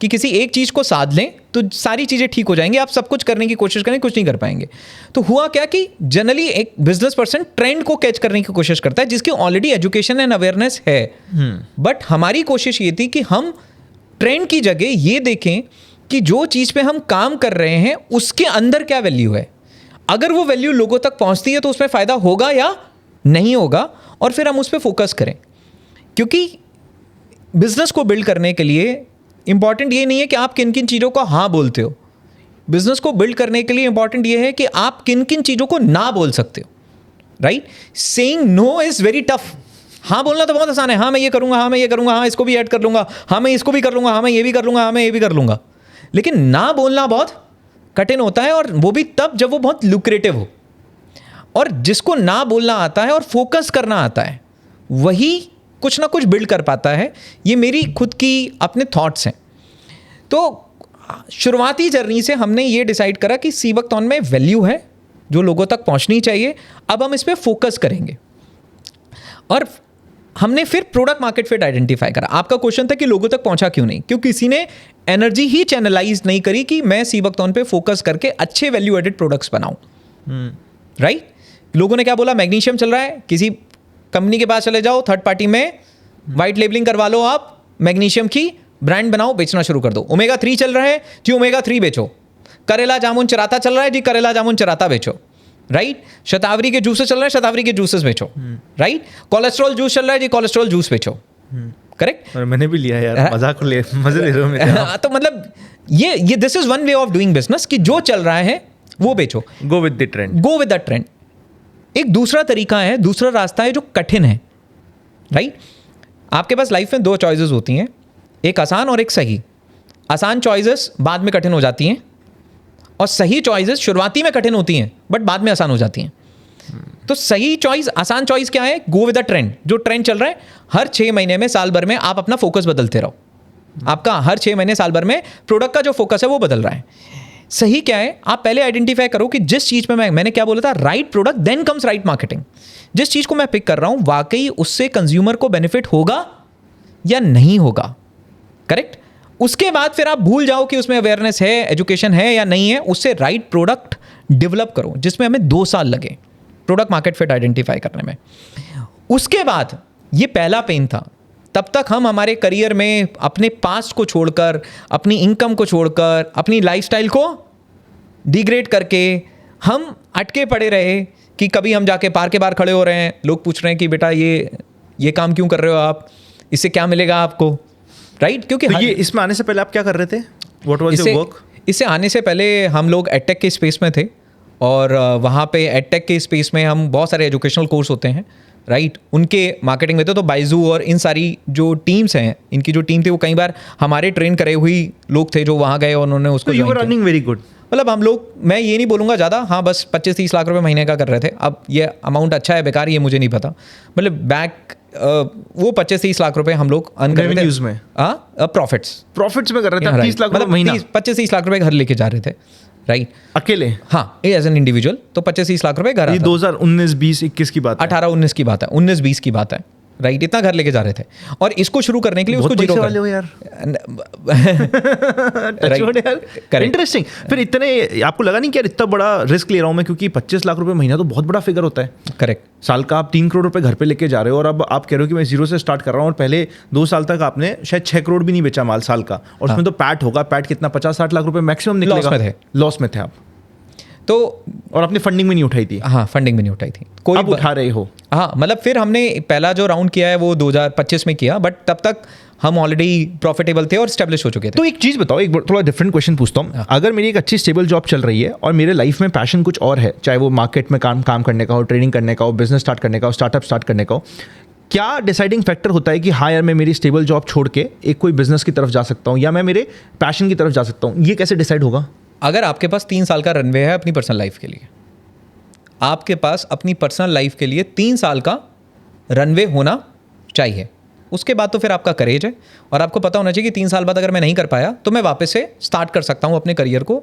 कि किसी एक चीज़ को साध लें तो सारी चीज़ें ठीक हो जाएंगी। आप सब कुछ करने की कोशिश करें, कुछ नहीं कर पाएंगे। तो हुआ क्या कि जनरली एक बिजनेस पर्सन ट्रेंड को कैच करने की कोशिश करता है जिसकी ऑलरेडी एजुकेशन एंड अवेयरनेस है। बट हमारी कोशिश ये थी कि हम ट्रेंड की जगह ये देखें कि जो चीज़ पे हम काम कर रहे हैं उसके अंदर क्या वैल्यू है। अगर वो वैल्यू लोगों तक पहुंचती है तो उसमें फ़ायदा होगा या नहीं होगा, और फिर हम उस पर फोकस करें। क्योंकि बिजनेस को बिल्ड करने के लिए इंपॉर्टेंट ये नहीं है कि आप किन किन चीज़ों को हाँ बोलते हो। बिजनेस को बिल्ड करने के लिए इंपॉर्टेंट ये है कि आप किन किन चीज़ों को ना बोल सकते हो। Right, saying no is very tough. हाँ बोलना तो बहुत आसान है, हाँ मैं ये करूँगा, हाँ मैं ये करूँगा, हाँ इसको भी ऐड कर लूँगा, हाँ मैं इसको भी कर लूँगा, हाँ मैं ये भी कर लूँगा, हाँ मैं ये भी कर लूँगा। लेकिन ना बोलना बहुत कठिन होता है, और वो भी तब जब वो बहुत लुक्रेटिव हो। और जिसको ना बोलना आता है और फोकस करना आता है वही कुछ ना कुछ बिल्ड कर पाता है। ये मेरी खुद की अपने थॉट्स हैं। तो शुरुआती जर्नी से हमने ये डिसाइड करा कि सीबकथॉर्न में वैल्यू है जो लोगों तक पहुंचनी चाहिए। अब हम इस पर फोकस करेंगे, और हमने फिर प्रोडक्ट मार्केट फिट आइडेंटिफाई करा। आपका क्वेश्चन था कि लोगों तक पहुंचा क्यों नहीं, क्योंकि किसी ने एनर्जी ही चैनलाइज नहीं करी कि मैं सीबकथॉर्न पे फोकस करके अच्छे वैल्यू एडेड प्रोडक्ट्स बनाऊं। राइट, लोगों ने क्या बोला, मैग्नीशियम चल रहा है, किसी कंपनी के पास चले जाओ, थर्ड पार्टी में वाइट लेबलिंग करवा लो, आप मैग्नीशियम की ब्रांड बनाओ, बेचना शुरू कर दो। ओमेगा 3 चल रहा है जी, ओमेगा 3 बेचो। करेला जामुन चराता चल रहा है जी, करेला जामुन चराता बेचो। राइट, शतावरी के जूसेस चल रहे हैं, शतावरी के जूसेस बेचो। राइट, कोलेस्ट्रॉल जूस चल रहा है जी, कोलेस्ट्रॉल जूस बेचो। करेक्ट, और मैंने भी लिया यार, मजाक ले, मजे ले रहे हो मेरे। तो मतलब ये this is one way of doing business कि जो चल रहा है वो बेचो, go with the trend, go with the trend. एक दूसरा तरीका है, दूसरा रास्ता है जो कठिन है। राइट, आपके पास लाइफ में दो चॉइसेस होती हैं, एक आसान और एक सही। आसान चॉइसेस बाद में कठिन हो जाती हैं, और सही चॉइसेस शुरुआती में कठिन होती हैं बट बाद में आसान हो जाती हैं। तो सही चॉइस, आसान चॉइस क्या है, गो विद द ट्रेंड। जो ट्रेंड चल रहा है, हर 6 महीने में, साल भर में आप अपना फोकस बदलते रहो। आपका हर 6 महीने, साल भर में प्रोडक्ट का जो फोकस है वो बदल रहा है। सही क्या है, आप पहले आइडेंटिफाई करो कि जिस चीज़ में मैंने क्या बोला था, right product then comes right marketing. जिस चीज़ को मैं पिक कर रहा हूँ वाकई उससे कंज्यूमर को बेनिफिट होगा या नहीं होगा। करेक्ट, उसके बाद फिर आप भूल जाओ कि उसमें अवेयरनेस है, एजुकेशन है या नहीं है। उससे राइट प्रोडक्ट डेवलप करो, जिसमें हमें 2 साल लगे प्रोडक्ट मार्केट फिट आइडेंटिफाई करने में। उसके बाद ये पहला पेन था। तब तक हम हमारे करियर में अपने पास्ट को छोड़कर, अपनी इनकम को छोड़कर, अपनी लाइफस्टाइल को डिग्रेड करके हम अटके पड़े रहे कि कभी हम जाके पार्क के बाहर खड़े हो रहे हैं, लोग पूछ रहे हैं कि बेटा ये काम क्यों कर रहे हो आप, इससे क्या मिलेगा आपको। राइट, क्योंकि तो ये इसमें आने से पहले आप क्या कर रहे थे, व्हाट वाज योर वर्क? इससे आने से पहले हम लोग एडटेक के स्पेस में थे, और वहाँ पे एडटेक के स्पेस में हम बहुत सारे एजुकेशनल कोर्स होते हैं। राइट, उनके मार्केटिंग में थे। तो बाइजू और इन सारी जो टीम्स हैं, इनकी जो टीम थी वो कई बार हमारे ट्रेन करे हुई लोग थे जो वहाँ गए और उन्होंने उसको you were running very good. मतलब हम लोग, मैं ये नहीं बोलूँगा ज़्यादा, हाँ बस 25-30 लाख रुपए महीने का कर रहे थे। अब ये अमाउंट अच्छा है बेकार ये मुझे नहीं पता, मतलब बैक वो 25-30 लाख रुपए हम लोग अर्न कर रहे थे। में प्रॉफिट्स में कर रहे थे, 30 लाख रुपए महीना, 25-30 लाख रुपए घर लेके जा रहे थे। राइट, अकेले? हाँ, एज एन इंडिविजुअल। तो 25-30 लाख रुपए घर। ये 2019-20-21 की बात है, 18-19 की बात है, 19-20 की बात है। राइट, इतना घर लेके जा रहे थे, और इसको शुरू करने के लिए उसको जीरो वाले हो यार। इंटरेस्टिंग। फिर इतने आपको लगा नहीं कि यार इतना बड़ा रिस्क ले रहा हूँ मैं, क्योंकि 25 लाख रुपए महीना तो बहुत बड़ा फिगर होता है। करेक्ट, साल का आप 3 करोड़ रुपए घर पे लेके जा रहे हो, और अब आप कह रहे हो कि मैं जीरो से स्टार्ट कर रहा हूँ, और पहले 2 साल तक आपने शायद 6 करोड़ भी नहीं बेचा माल साल का, और उसमें तो पैट होगा, पैट कितना 50-60 लाख रुपए मैक्सिमम निकलेगा। लॉस में थे आप तो, और अपनी फंडिंग भी नहीं उठाई थी। हाँ, फंडिंग भी नहीं उठाई थी, कोई अब उठा रहे हो। हाँ, मतलब फिर हमने पहला जो राउंड किया है वो 2025 में किया, बट तब तक हम ऑलरेडी प्रॉफिटेबल थे और स्टेब्लिश हो चुके थे। तो एक चीज़ बताओ, एक थोड़ा डिफरेंट क्वेश्चन पूछता हूँ। अगर मेरी एक अच्छी स्टेबल जॉब चल रही है और मेरे लाइफ में पैशन कुछ और है, चाहे वो मार्केट में काम करने का हो, ट्रेडिंग करने का हो, बिजनेस स्टार्ट करने का हो, स्टार्टअप स्टार्ट करने का हो, क्या डिसाइडिंग फैक्टर होता है कि हाँ यार मैं मेरी स्टेबल जॉब छोड़ के एक कोई बिजनेस की तरफ जा सकता हूँ या मैं मेरे पैशन की तरफ जा सकता हूँ? ये कैसे डिसाइड होगा? अगर आपके पास 3 साल का रनवे है अपनी पर्सनल लाइफ के लिए, आपके पास अपनी पर्सनल लाइफ के लिए 3 साल का रनवे होना चाहिए। उसके बाद तो फिर आपका करेज है और आपको पता होना चाहिए कि 3 साल बाद अगर मैं नहीं कर पाया तो मैं वापस से स्टार्ट कर सकता हूँ अपने करियर को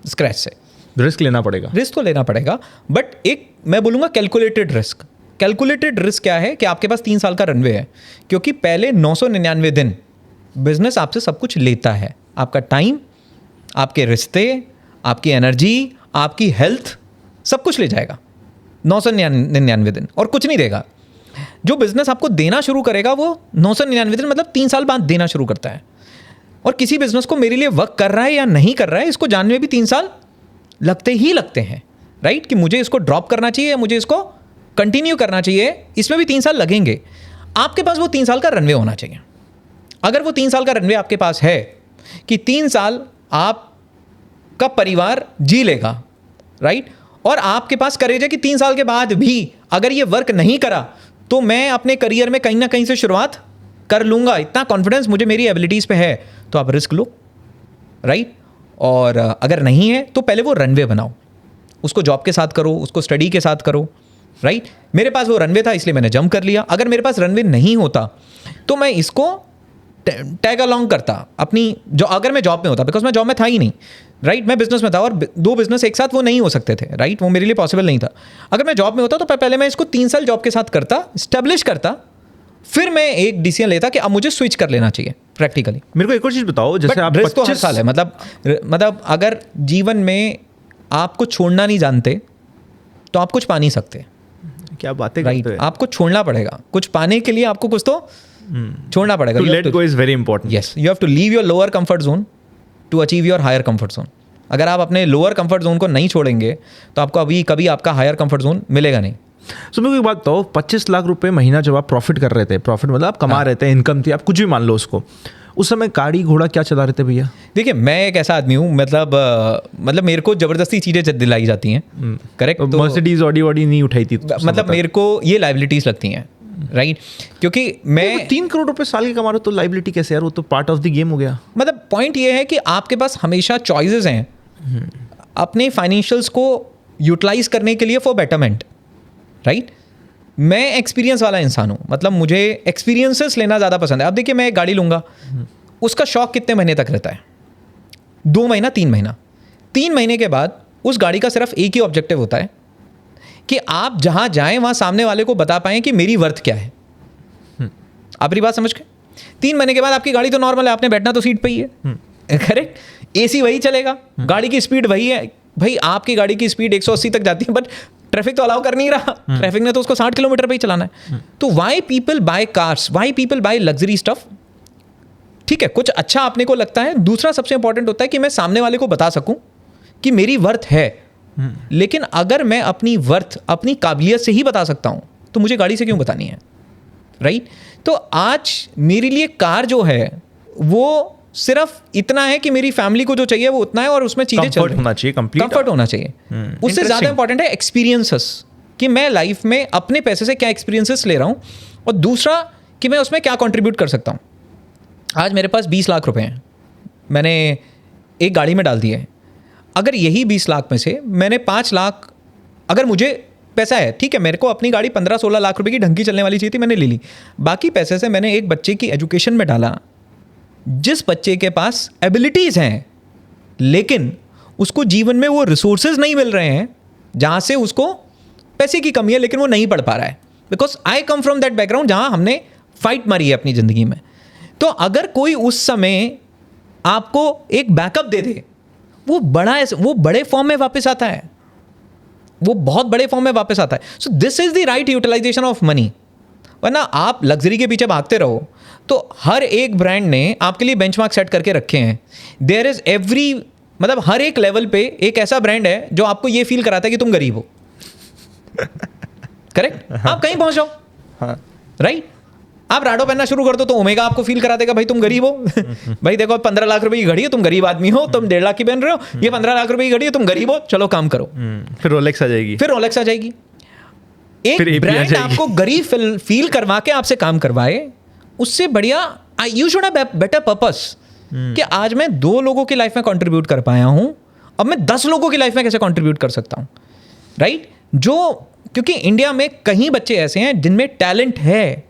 स्क्रैच से। रिस्क लेना पड़ेगा, रिस्क तो लेना पड़ेगा, बट एक मैं बोलूँगा कैलकुलेटेड रिस्क। कैलकुलेटेड रिस्क क्या है कि आपके पास 3 साल का रनवे है, क्योंकि पहले 999 दिन बिजनेस आपसे सब कुछ लेता है। आपका टाइम, आपके रिश्ते, आपकी एनर्जी, आपकी हेल्थ, सब कुछ ले जाएगा 999 दिन और कुछ नहीं देगा। जो बिजनेस आपको देना शुरू करेगा वो 999 दिन मतलब 3 साल बाद देना शुरू करता है। और किसी बिजनेस को मेरे लिए वर्क कर रहा है या नहीं कर रहा है, इसको जानने में भी 3 साल लगते ही लगते हैं, राइट? कि मुझे इसको ड्रॉप करना चाहिए या मुझे इसको कंटिन्यू करना चाहिए, इसमें भी 3 साल लगेंगे। आपके पास वो 3 साल का रनवे होना चाहिए। अगर वो 3 साल का रनवे आपके पास है कि 3 साल आपका परिवार जी लेगा, राइट? और आपके पास करेज है कि 3 साल के बाद भी अगर ये वर्क नहीं करा तो मैं अपने करियर में कहीं ना कहीं से शुरुआत कर लूँगा, इतना कॉन्फिडेंस मुझे मेरी एबिलिटीज़ पे है, तो आप रिस्क लो, राइट? और अगर नहीं है तो पहले वो रनवे बनाओ, उसको जॉब के साथ करो, उसको स्टडी के साथ करो, राइट? मेरे पास वो रनवे था इसलिए मैंने जंप कर लिया। अगर मेरे पास रनवे नहीं होता तो मैं इसको टैग अलॉन्ग करता अपनी जो, अगर मैं जॉब में होता, बिकॉज मैं जॉब में था ही नहीं, राइट? मैं बिजनेस में था और 2 बिजनेस एक साथ वो नहीं हो सकते थे, राइट? वो मेरे लिए पॉसिबल नहीं था। अगर मैं जॉब में होता तो पहले मैं इसको 3 साल जॉब के साथ करता, स्टैब्लिश करता, फिर मैं एक डिसीजन लेता कि अब मुझे स्विच कर लेना चाहिए प्रैक्टिकली। मेरे को एक और चीज़ बताओ, जैसे आप 25 तो हर साल है, मतलब अगर जीवन में आप कुछ छोड़ना नहीं जानते तो आप कुछ पा नहीं सकते। क्या बातें राइट? करते हो? आपको छोड़ना पड़ेगा, कुछ पाने के लिए आपको कुछ तो छोड़ना पड़ेगा। To let go is very important. Yes, you have to leave your lower comfort zone to achieve your higher comfort zone. अगर आप अपने लोअर कंफर्ट जोन को नहीं छोड़ेंगे तो आपको कभी आपका हायर कंफर्ट जोन मिलेगा नहीं। सो मेरे को एक बात बताओ, 25 लाख रुपए महीना जब आप प्रॉफिट कर रहे थे, प्रॉफिट मतलब आप कमा रहे थे, इनकम थी, आप कुछ भी मान लो उसको, उस समय गाड़ी घोड़ा क्या चला रहे थे भैया? देखिए, मैं एक ऐसा आदमी हूँ, मतलब मेरे को जबरदस्ती चीज़ें दिलाई जाती हैं, करेक्ट? तो मर्सिडीज ऑडी नहीं उठाई थी, मतलब मेरे को ये लाइबिलिटीज़ लगती हैं, राइट? क्योंकि मैं 3 करोड़ रुपए साल के कमा रहा हूँ तो लाइबिलिटी कैसे यार? वो तो पार्ट ऑफ द गेम हो गया। मतलब पॉइंट ये है कि आपके पास हमेशा चॉइसेस हैं अपने फाइनेंशियल्स को यूटिलाइज करने के लिए फॉर बेटरमेंट, राइट? मैं एक्सपीरियंस वाला इंसान हूँ, मतलब मुझे एक्सपीरियंसेस लेना ज़्यादा पसंद है। अब देखिए, मैं एक गाड़ी लूँगा, उसका शौक कितने महीने तक रहता है? 2 महीना, 3 महीना। 3 महीने के बाद उस गाड़ी का सिर्फ एक ही ऑब्जेक्टिव होता है कि आप जहाँ जाएं वहाँ सामने वाले को बता पाएं कि मेरी वर्थ क्या है। आप मेरी बात समझ गए? 3 महीने के बाद आपकी गाड़ी तो नॉर्मल है, आपने बैठना तो सीट पे ही है, करेक्ट? एसी वही चलेगा, गाड़ी की स्पीड वही है। भाई आपकी गाड़ी की स्पीड 180 तक जाती है, बट ट्रैफिक तो अलाउ कर नहीं रहा, ट्रैफिक ने तो उसको 60 किलोमीटर पे ही चलाना है। तो why people buy cars, why people buy luxury stuff? ठीक है, कुछ अच्छा आपने को लगता है। दूसरा सबसे इंपॉर्टेंट होता है कि मैं सामने वाले को बता सकूं कि मेरी वर्थ है। लेकिन अगर मैं अपनी वर्थ अपनी काबिलियत से ही बता सकता हूं तो मुझे गाड़ी से क्यों बतानी है, राइट? तो आज मेरे लिए कार जो है वो सिर्फ इतना है कि मेरी फैमिली को जो चाहिए वो उतना है और उसमें चीजें चल रही होना चाहिए, कंप्लीट कंफर्ट होना चाहिए। उससे ज़्यादा इंपॉर्टेंट है एक्सपीरियंसेस, कि मैं लाइफ में अपने पैसे से क्या एक्सपीरियंसेस ले रहा हूँ, और दूसरा कि मैं उसमें क्या कंट्रीब्यूट कर सकता हूँ। आज मेरे पास 20 लाख रुपए हैं, मैंने एक गाड़ी में डाल दिए हैं। अगर यही 20 लाख में से मैंने 5 लाख, अगर मुझे पैसा है, ठीक है, मेरे को अपनी गाड़ी 15-16 लाख रुपए की ढंग की चलने वाली चाहिए थी, मैंने ले ली। बाकी पैसे से मैंने एक बच्चे की एजुकेशन में डाला, जिस बच्चे के पास एबिलिटीज़ हैं लेकिन उसको जीवन में वो रिसोर्सेज नहीं मिल रहे हैं, जहाँ से उसको पैसे की कमी है लेकिन वो नहीं पढ़ पा रहा है। Because I come from that background जहाँ हमने फाइट मारी है अपनी ज़िंदगी में। तो अगर कोई उस समय आपको एक बैकअप दे दे, वो बड़े फॉर्म में वापस आता है, वो बहुत बड़े फॉर्म में वापस आता है। So this is the right utilisation of money. वरना आप लग्जरी के पीछे भागते रहो तो हर एक ब्रांड ने आपके लिए बेंचमार्क सेट करके रखे हैं। देयर इज़ एवरी, मतलब हर एक लेवल पे एक ऐसा ब्रांड है जो आपको ये फील कराता है कि तुम गरीब हो। करेक्ट? आप कहीं पहुंच जाओ, राइट? आप राडो पहनना शुरू कर दो तो ओमेगा आपको फील करा देगा भाई तुम गरीब हो। भाई देखो 15 लाख रुपए की घड़ी है, तुम गरीब आदमी हो, तुम 1.5 लाख की पहन रहे हो, ये 15 लाख रुपए की घड़ी है, तुम गरीब हो, चलो काम करो। फिर रोलेक्स आ जाएगी, फिर रोलेक्स आ जाएगी। एक फिर AP आ ब्रांड जाएगी। आपको गरीब फील करवा के आपसे काम करवाए, उससे बढ़िया you should have better purpose कि आज मैं 2 लोगों की लाइफ में कंट्रीब्यूट कर पाया हूं, अब मैं 10 लोगों की लाइफ में कैसे कंट्रीब्यूट कर सकता हूं, राइट? क्योंकि इंडिया में कई बच्चे ऐसे हैं जिनमें टैलेंट है,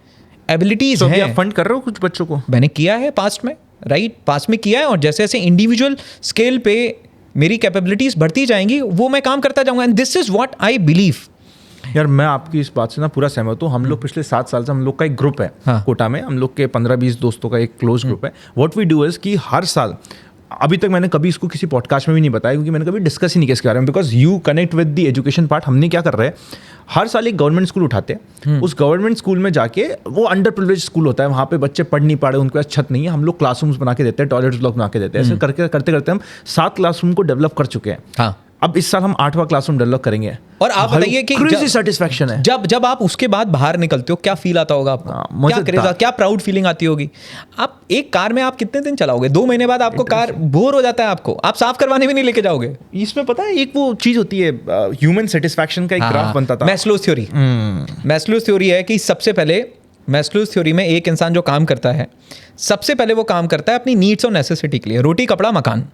एबिलिटीज है। हैं। फंड कर रहे हो कुछ बच्चों को? मैंने किया है पास्ट में, राइट? पास्ट में किया है, और जैसे जैसे इंडिविजुअल स्केल पे मेरी कैपेबिलिटीज बढ़ती जाएंगी वो मैं काम करता जाऊंगा, and this is what I believe. यार मैं आपकी इस बात से ना पूरा सहमत हूँ। हम लोग पिछले 7 साल से हम लोग का एक ग्रुप है कोटा में, हम लोग के 15-20 दोस्तों का एक क्लोज ग्रुप है। व्हाट वी डू इज कि हर साल, अभी तक मैंने कभी इसको किसी पॉडकास्ट में भी नहीं बताया क्योंकि मैंने कभी डिस्कस ही नहीं किया इसके बारे में, because you connect with the education part. हमने क्या कर रहे हैं, हर साल एक गवर्नमेंट स्कूल उठाते हैं, उस गवर्नमेंट स्कूल में जाके, वो अंडर प्रिविलेज स्कूल होता है, वहाँ पे बच्चे पढ़ नहीं पा रहे, उनके पास छत नहीं है, हम लोग क्लासरूम्स बना के देते हैं, टॉयलेट्स ब्लॉक बना के देते हैं। ऐसे करते करते हम 7 क्लासरूम को डेवलप कर चुके हैं। हाँ, अब इस साल हम 8वां क्लासरूम डेवलप करेंगे। और आप बताइए कि क्रेजी सेटिस्फैक्शन है जब आप उसके बाद बाहर निकलते हो, क्या फील आता होगा आपको? क्या क्रेज, क्या प्राउड फीलिंग आती होगी? आप एक कार में आप कितने दिन चलाओगे? 2 महीने बाद आपको कार बोर हो जाता है, आपको आप साफ करवाने भी नहीं लेके जाओगे। इसमें पता है एक वो चीज होती है, ह्यूमन सेटिस्फैक्शन का एक ग्राफ बनता था, मैस्लोज थ्योरी। मैस्लोज थ्योरी है कि सबसे पहले मैस्लोज थ्योरी में एक इंसान जो काम करता है, सबसे पहले वो काम करता है अपनी नीड्स और नेसेसिटी के लिए, रोटी कपड़ा मकान।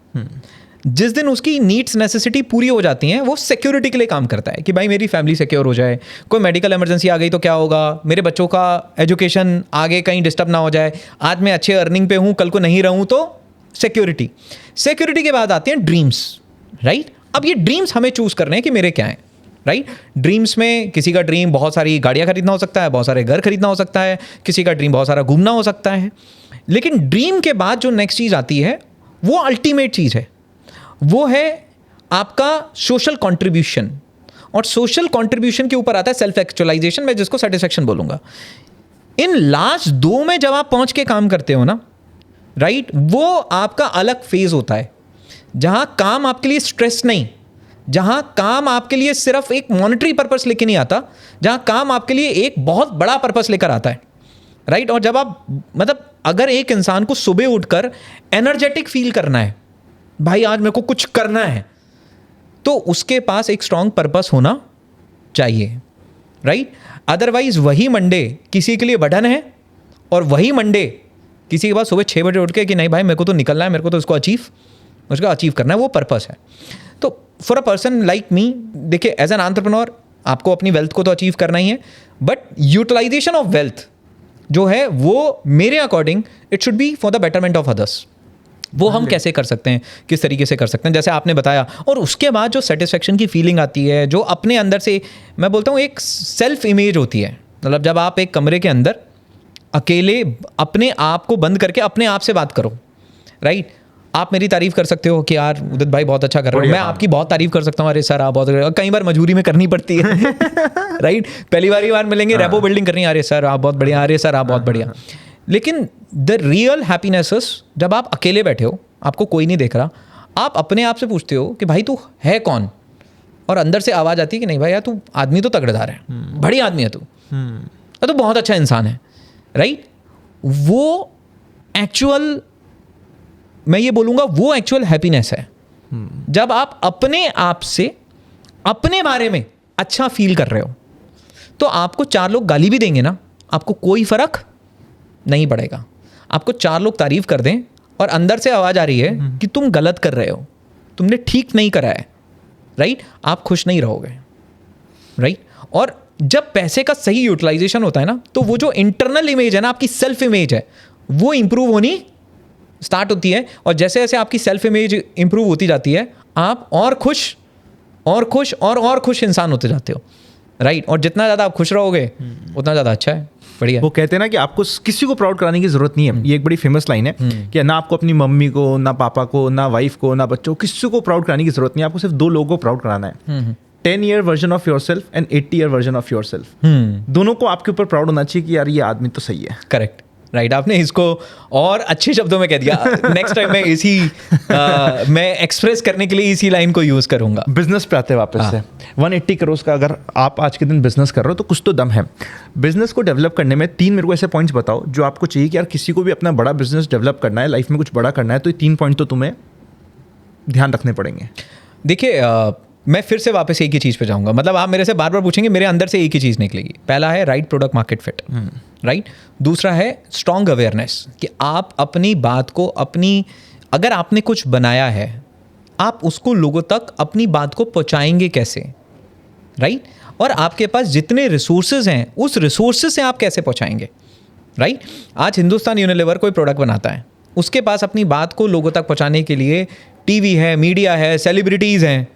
जिस दिन उसकी नीड्स नेसेसिटी पूरी हो जाती हैं, वो सिक्योरिटी के लिए काम करता है कि भाई मेरी फैमिली सिक्योर हो जाए, कोई मेडिकल इमरजेंसी आ गई तो क्या होगा, मेरे बच्चों का एजुकेशन आगे कहीं डिस्टर्ब ना हो जाए, आज मैं अच्छे अर्निंग पे हूँ, कल को नहीं रहूँ तो सिक्योरिटी। सिक्योरिटी के बाद आते हैं ड्रीम्स, राइट? अब ये ड्रीम्स हमें चूज करने हैं कि मेरे क्या हैं, राइट? ड्रीम्स में किसी का ड्रीम बहुत सारी गाड़ियाँ खरीदना हो सकता है, बहुत सारे घर खरीदना हो सकता है, किसी का ड्रीम बहुत सारा घूमना हो सकता है। लेकिन ड्रीम के बाद जो नेक्स्ट चीज़ आती है वो अल्टीमेट चीज़ है, वो है आपका सोशल कंट्रीब्यूशन। और सोशल कंट्रीब्यूशन के ऊपर आता है सेल्फ एक्चुअलाइजेशन, मैं जिसको सेटिस्फैक्शन बोलूँगा। इन लास्ट 2 में जब आप पहुँच के काम करते हो ना, राइट, वो आपका अलग फेज होता है, जहाँ काम आपके लिए स्ट्रेस नहीं, जहाँ काम आपके लिए सिर्फ एक मॉनिटरी पर्पस लेके नहीं आता, जहाँ काम आपके लिए एक बहुत बड़ा पर्पस लेकर आता है, राइट? और जब आप मतलब अगर एक इंसान को सुबह उठकर एनर्जेटिक फील करना है, भाई आज मेरे को कुछ करना है, तो उसके पास एक स्ट्रॉन्ग पर्पस होना चाहिए, राइट? अदरवाइज वही मंडे किसी के लिए बटन है और वही मंडे किसी के पास सुबह 6 बजे उठ के कि नहीं भाई मेरे को तो निकलना है, मेरे को तो इसको अचीव करना है, वो पर्पस है। तो for a person like me, देखिए एज एन एंटरप्रेन्योर आपको अपनी वेल्थ को तो अचीव करना ही है, बट यूटिलाइजेशन ऑफ वेल्थ जो है वो मेरे according it should be for the betterment of others. वो हम कैसे कर सकते हैं, किस तरीके से कर सकते हैं, जैसे आपने बताया। और उसके बाद जो सेटिस्फेक्शन की फीलिंग आती है, जो अपने अंदर से, मैं बोलता हूँ एक सेल्फ इमेज होती है। मतलब जब आप एक कमरे के अंदर अकेले अपने आप को बंद करके अपने आप से बात करो, राइट? आप मेरी तारीफ कर सकते हो कि यार उदित भाई बहुत अच्छा कर रहे हो, मैं आपकी बहुत तारीफ कर सकता हूँ, अरे सर आप बहुत, कई बार मजबूरी में करनी पड़ती है राइट? पहली बार मिलेंगे, रेपो बिल्डिंग करनी, अरे सर आप बहुत बढ़िया, अरे सर आप बहुत बढ़िया। लेकिन द रियल हैप्पीनेस जब आप अकेले बैठे हो, आपको कोई नहीं देख रहा, आप अपने आप से पूछते हो कि भाई तू है कौन, और अंदर से आवाज़ आती है कि नहीं भाई यार तू आदमी तो तगड़ेदार है, बड़ी आदमी है तू, तो बहुत अच्छा इंसान है, राइट? वो एक्चुअल, मैं ये बोलूँगा वो एक्चुअल हैप्पीनेस है जब आप अपने आप से अपने बारे में अच्छा फील कर रहे हो। तो आपको 4 लोग गाली भी देंगे ना, आपको कोई फ़र्क नहीं पड़ेगा। आपको 4 लोग तारीफ कर दें और अंदर से आवाज़ आ रही है कि तुम गलत कर रहे हो, तुमने ठीक नहीं करा है, राइट? आप खुश नहीं रहोगे, राइट? और जब पैसे का सही यूटिलाइजेशन होता है ना, तो वो जो इंटरनल इमेज है ना, आपकी सेल्फ इमेज है, वो इंप्रूव होनी स्टार्ट होती है। और जैसे जैसे आपकी सेल्फ इमेज इंप्रूव होती जाती है, आप और खुश और खुश इंसान होते जाते हो, राइट? और जितना ज़्यादा आप खुश रहोगे उतना ज़्यादा अच्छा है, बढ़िया। वो कहते हैं ना कि आपको किसी को प्राउड कराने की जरूरत नहीं है। ये एक बड़ी फेमस लाइन है कि ना आपको अपनी मम्मी को, ना पापा को, ना वाइफ को, ना बच्चों को, किसी को प्राउड कराने की जरूरत नहीं है। आपको सिर्फ 2 लोगों को प्राउड कराना है, 10-year version of your self and 80-year version of your self. दोनों को आपके ऊपर प्राउड होना चाहिए कि यार ये आदमी तो सही है, करेक्ट। राइट आपने इसको और अच्छे शब्दों में कह दिया. नेक्स्ट टाइम मैं मैं एक्सप्रेस करने के लिए इसी लाइन को यूज़ करूँगा. बिजनेस पे आते हैं वापस से. 180 करोड़ का अगर आप आज के दिन बिजनेस कर रहे हो तो कुछ तो दम है. बिजनेस को डेवलप करने में 3 मेरे को ऐसे पॉइंट्स बताओ जो आपको चाहिए कि यार किसी को भी अपना बड़ा बिजनेस डेवलप करना है, लाइफ में कुछ बड़ा करना है, तो ये 3 पॉइंट तो तुम्हें ध्यान रखने पड़ेंगे. देखिए मैं फिर से वापस एक ही चीज़ पे जाऊंगा. मतलब आप मेरे से बार बार पूछेंगे, मेरे अंदर से एक ही चीज़ निकलेगी. पहला है right product market fit, right. दूसरा है स्ट्रॉन्ग अवेयरनेस कि आप अपनी बात को अगर आपने कुछ बनाया है आप उसको लोगों तक अपनी बात को पहुंचाएंगे कैसे, राइट. और आपके पास जितने रिसोर्सेज हैं उस रिसोर्सेज से आप कैसे पहुंचाएंगे, राइट. आज हिंदुस्तान यूनिलीवर कोई प्रोडक्ट बनाता है, उसके पास अपनी बात को लोगों तक पहुंचाने के लिए टीवी है, मीडिया है, सेलिब्रिटीज़ हैं,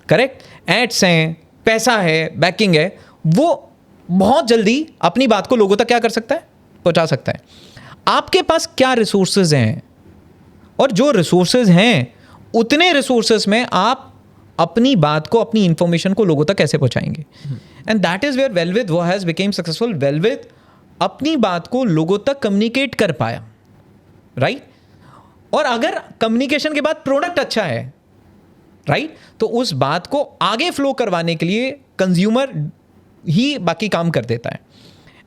करेक्ट, एड्स हैं, पैसा है, बैकिंग है. वो बहुत जल्दी अपनी बात को लोगों तक क्या कर सकता है, पहुंचा सकता है. आपके पास क्या रिसोर्सेज हैं, और जो रिसोर्सेज हैं उतने रिसोर्सेज में आप अपनी बात को, अपनी इंफॉर्मेशन को लोगों तक कैसे पहुंचाएंगे. एंड दैट इज वेयर वेलविद वो हैज बिकेम सक्सेसफुल. वेलविद अपनी बात को लोगों तक कम्युनिकेट कर पाया, राइट. और अगर कम्युनिकेशन के बाद प्रोडक्ट अच्छा है, राइट, तो उस बात को आगे फ्लो करवाने के लिए कंज्यूमर ही बाकी काम कर देता है.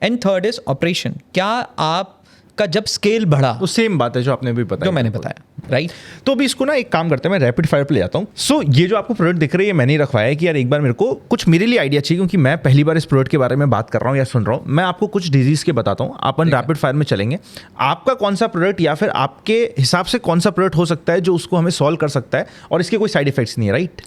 And third is operation. क्या आपका जब स्केल बढ़ा, वो सेम बात है जो आपने भी बताया, जो मैंने बताया, राइट. तो अभी इसको ना एक काम करते हैं, मैं रैपिड फायर पे ले जाता हूँ. सो ये जो आपको प्रोडक्ट दिख रही है मैंने ही रखवाया है कि यार एक बार मेरे को कुछ मेरे लिए आइडिया चाहिए, क्योंकि मैं पहली बार इस प्रोडक्ट के बारे में बात कर रहा हूँ या सुन रहा हूँ. मैं आपको कुछ डिजीज के बताता हूँ, अपन रैपिड फायर में चलेंगे. आपका कौन सा प्रोडक्ट या फिर आपके हिसाब से कौन सा प्रोडक्ट हो सकता है जो उसको हमें सॉल्व कर सकता है और इसके कोई साइड इफेक्ट्स नहीं है, राइट.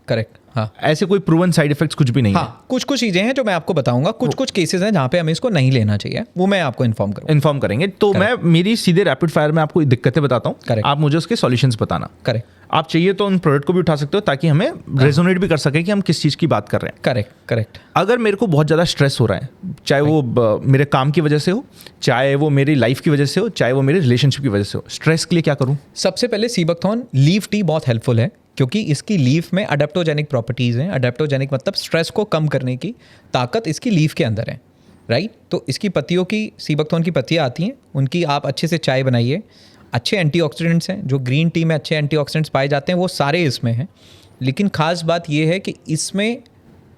करेक्ट. हाँ, ऐसे कोई प्रूवन साइड इफेक्ट्स कुछ भी नहीं है. हाँ, कुछ चीज़ें हैं जो मैं आपको बताऊंगा. कुछ केसेस हैं जहाँ पे हमें इसको नहीं लेना चाहिए, वो मैं आपको इन्फॉर्म करेंगे. तो मैं मेरी सीधे रैपिड फायर में आपको दिक्कतें बताता हूँ, आप मुझे उसके सॉल्यूशंस बताना. करेक्ट. आप चाहिए तो उन प्रोडक्ट को भी उठा सकते हो ताकि हमें रेजोनेट भी कर सके कि हम किस चीज़ की बात कर रहे हैं. करेक्ट. अगर मेरे को बहुत ज़्यादा स्ट्रेस हो रहा है, चाहे वो मेरे काम की वजह से हो, चाहे वो मेरी लाइफ की वजह से हो, चाहे वो मेरे रिलेशनशिप की वजह से हो, स्ट्रेस के लिए क्या करूँ? सबसे पहले सीबकथॉर्न लीफ टी बहुत हेल्पफुल है, क्योंकि इसकी लीफ में अडेप्टोजेनिक प्रॉपर्टीज़ हैं. अडेप्टोजेनिक मतलब स्ट्रेस को कम करने की ताकत इसकी लीफ के अंदर है, राइट. तो इसकी पत्तियों की, सीबकथॉर्न की पत्तियाँ आती हैं, उनकी आप अच्छे से चाय बनाइए. अच्छे एंटीऑक्सीडेंट्स हैं, जो ग्रीन टी में अच्छे एंटीऑक्सीडेंट्स पाए जाते हैं वो सारे इसमें हैं. लेकिन ख़ास बात ये है कि इसमें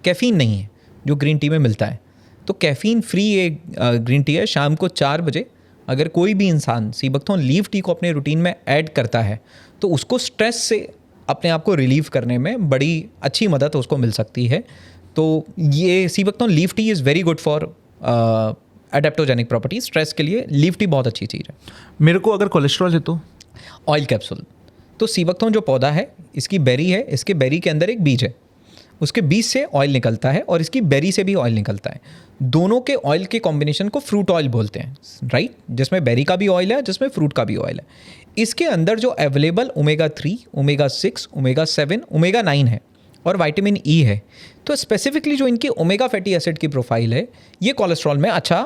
कैफ़ीन नहीं है जो ग्रीन टी में मिलता है. तो कैफ़ीन फ्री एक ग्रीन टी है. शाम को 4 बजे अगर कोई भी इंसान सीबकथॉर्न लीफ टी को अपने रूटीन में ऐड करता है तो उसको स्ट्रेस से अपने आप को रिलीव करने में बड़ी अच्छी मदद उसको मिल सकती है. तो ये sea buckthorn leaf tea is very good for adaptogenic properties. Stress के लिए लीफ टी बहुत अच्छी चीज़ है. मेरे को अगर कोलेस्ट्रॉल है तो ऑयल कैप्सूल. तो सीबकथॉर्न जो पौधा है, इसकी बेरी है, इसके बेरी के अंदर एक बीज है, उसके बीज से ऑयल निकलता है और इसकी बेरी से भी ऑयल निकलता है. दोनों के ऑयल के कॉम्बिनेशन को फ्रूट ऑयल बोलते हैं, राइट, जिसमें बेरी का भी ऑयल है, जिसमें फ्रूट का भी ऑयल है. इसके अंदर जो available omega 3, omega 6, omega 7, omega 9 है और विटामिन ई है. तो स्पेसिफिकली जो इनकी ओमेगा फैटी एसिड की प्रोफाइल है, ये कोलेस्ट्रॉल में अच्छा